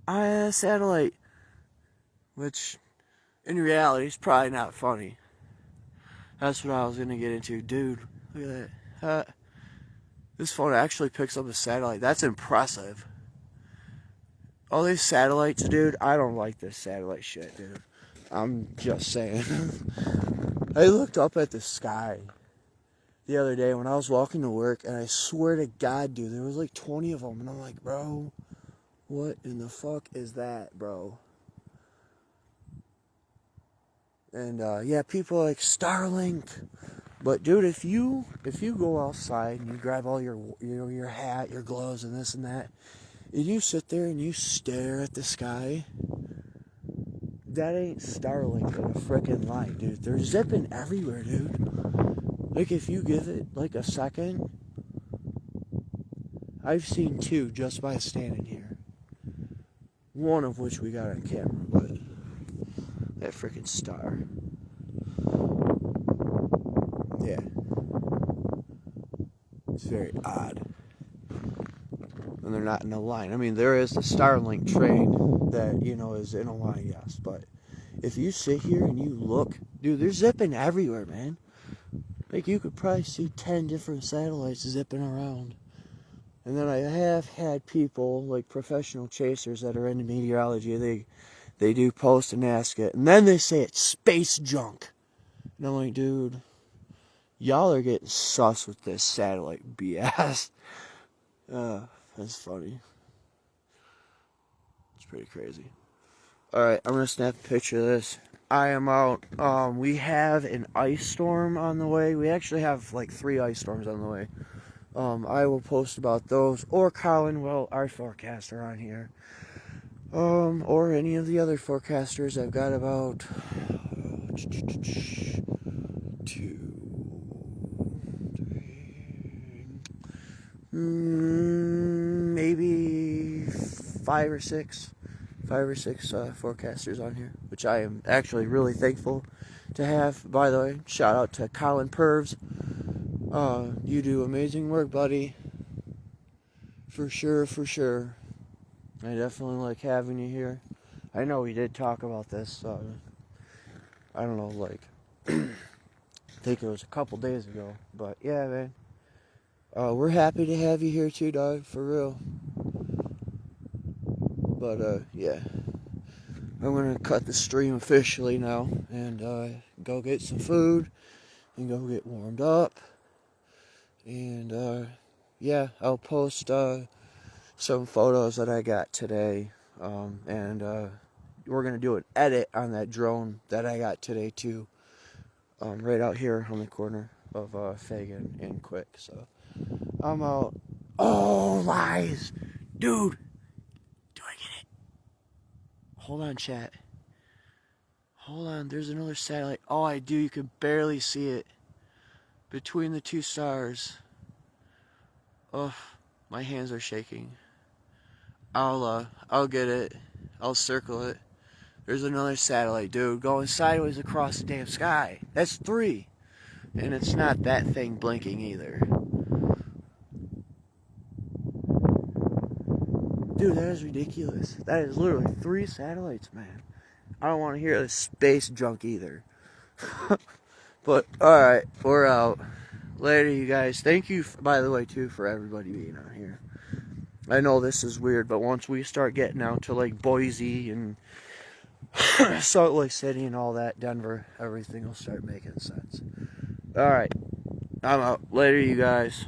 S1: I had a satellite, which in reality is probably not funny. That's what I was gonna get into, dude. Look at that. This phone actually picks up a satellite. That's impressive. All these satellites, dude. I don't like this satellite shit, dude. I'm just saying. I looked up at the sky the other day when I was walking to work, and I swear to God, dude, there was like 20 of them, and I'm like, bro, what in the fuck is that, bro? And yeah, people are like Starlink, but dude, if you go outside and you grab all your hat, your gloves, and this and that, and you sit there and you stare at the sky, that ain't Starlink in a frickin' light, dude. They're zipping everywhere, dude. Like, if you give it like a second, I've seen two just by standing here. One of which we got on camera, but that frickin' star. Yeah. It's very odd. And they're not in a line. I mean, there is the Starlink train that, is in a line, yes. But if you sit here and you look, dude, they're zipping everywhere, man. Like, you could probably see 10 different satellites zipping around. And then I have had people, like professional chasers that are into meteorology, they do post and ask it. And then they say it's space junk. And I'm like, dude, y'all are getting sus with this satellite BS. That's funny. It's pretty crazy. Alright, I'm going to snap a picture of this. I am out. We have an ice storm on the way. We actually have like 3 ice storms on the way. I will post about those, or Colin, well, our forecaster on here, or any of the other forecasters. I've got about 2, 3, maybe 5 or 6 forecasters on here, which I am actually really thankful to have. By the way, shout out to Colin Purves. You do amazing work, buddy. For sure. I definitely like having you here. I know we did talk about this, I don't know, like, I think it was a couple days ago. But yeah, man. We're happy to have you here too, dog, for real. But, yeah. I'm gonna cut the stream officially now and go get some food and go get warmed up. And, yeah, I'll post some photos that I got today, and we're gonna do an edit on that drone that I got today too, right out here on the corner of Fagan and Quick. So I'm out. Oh, lies, dude. Do I get it? Hold on, chat. Hold on. There's another satellite. Oh, I do. You can barely see it between the 2 stars. Oh, my hands are shaking. I'll get it. I'll circle it. There's another satellite, dude, going sideways across the damn sky. That's 3. And it's not that thing blinking either. Dude, that is ridiculous. That is literally 3 satellites, man. I don't want to hear the space junk either. But, alright, we're out. Later, you guys. Thank you, by the way, too, for everybody being on here. I know this is weird, but once we start getting out to, like, Boise and Salt Lake City and all that, Denver, everything will start making sense. Alright, I'm out. Later, you guys.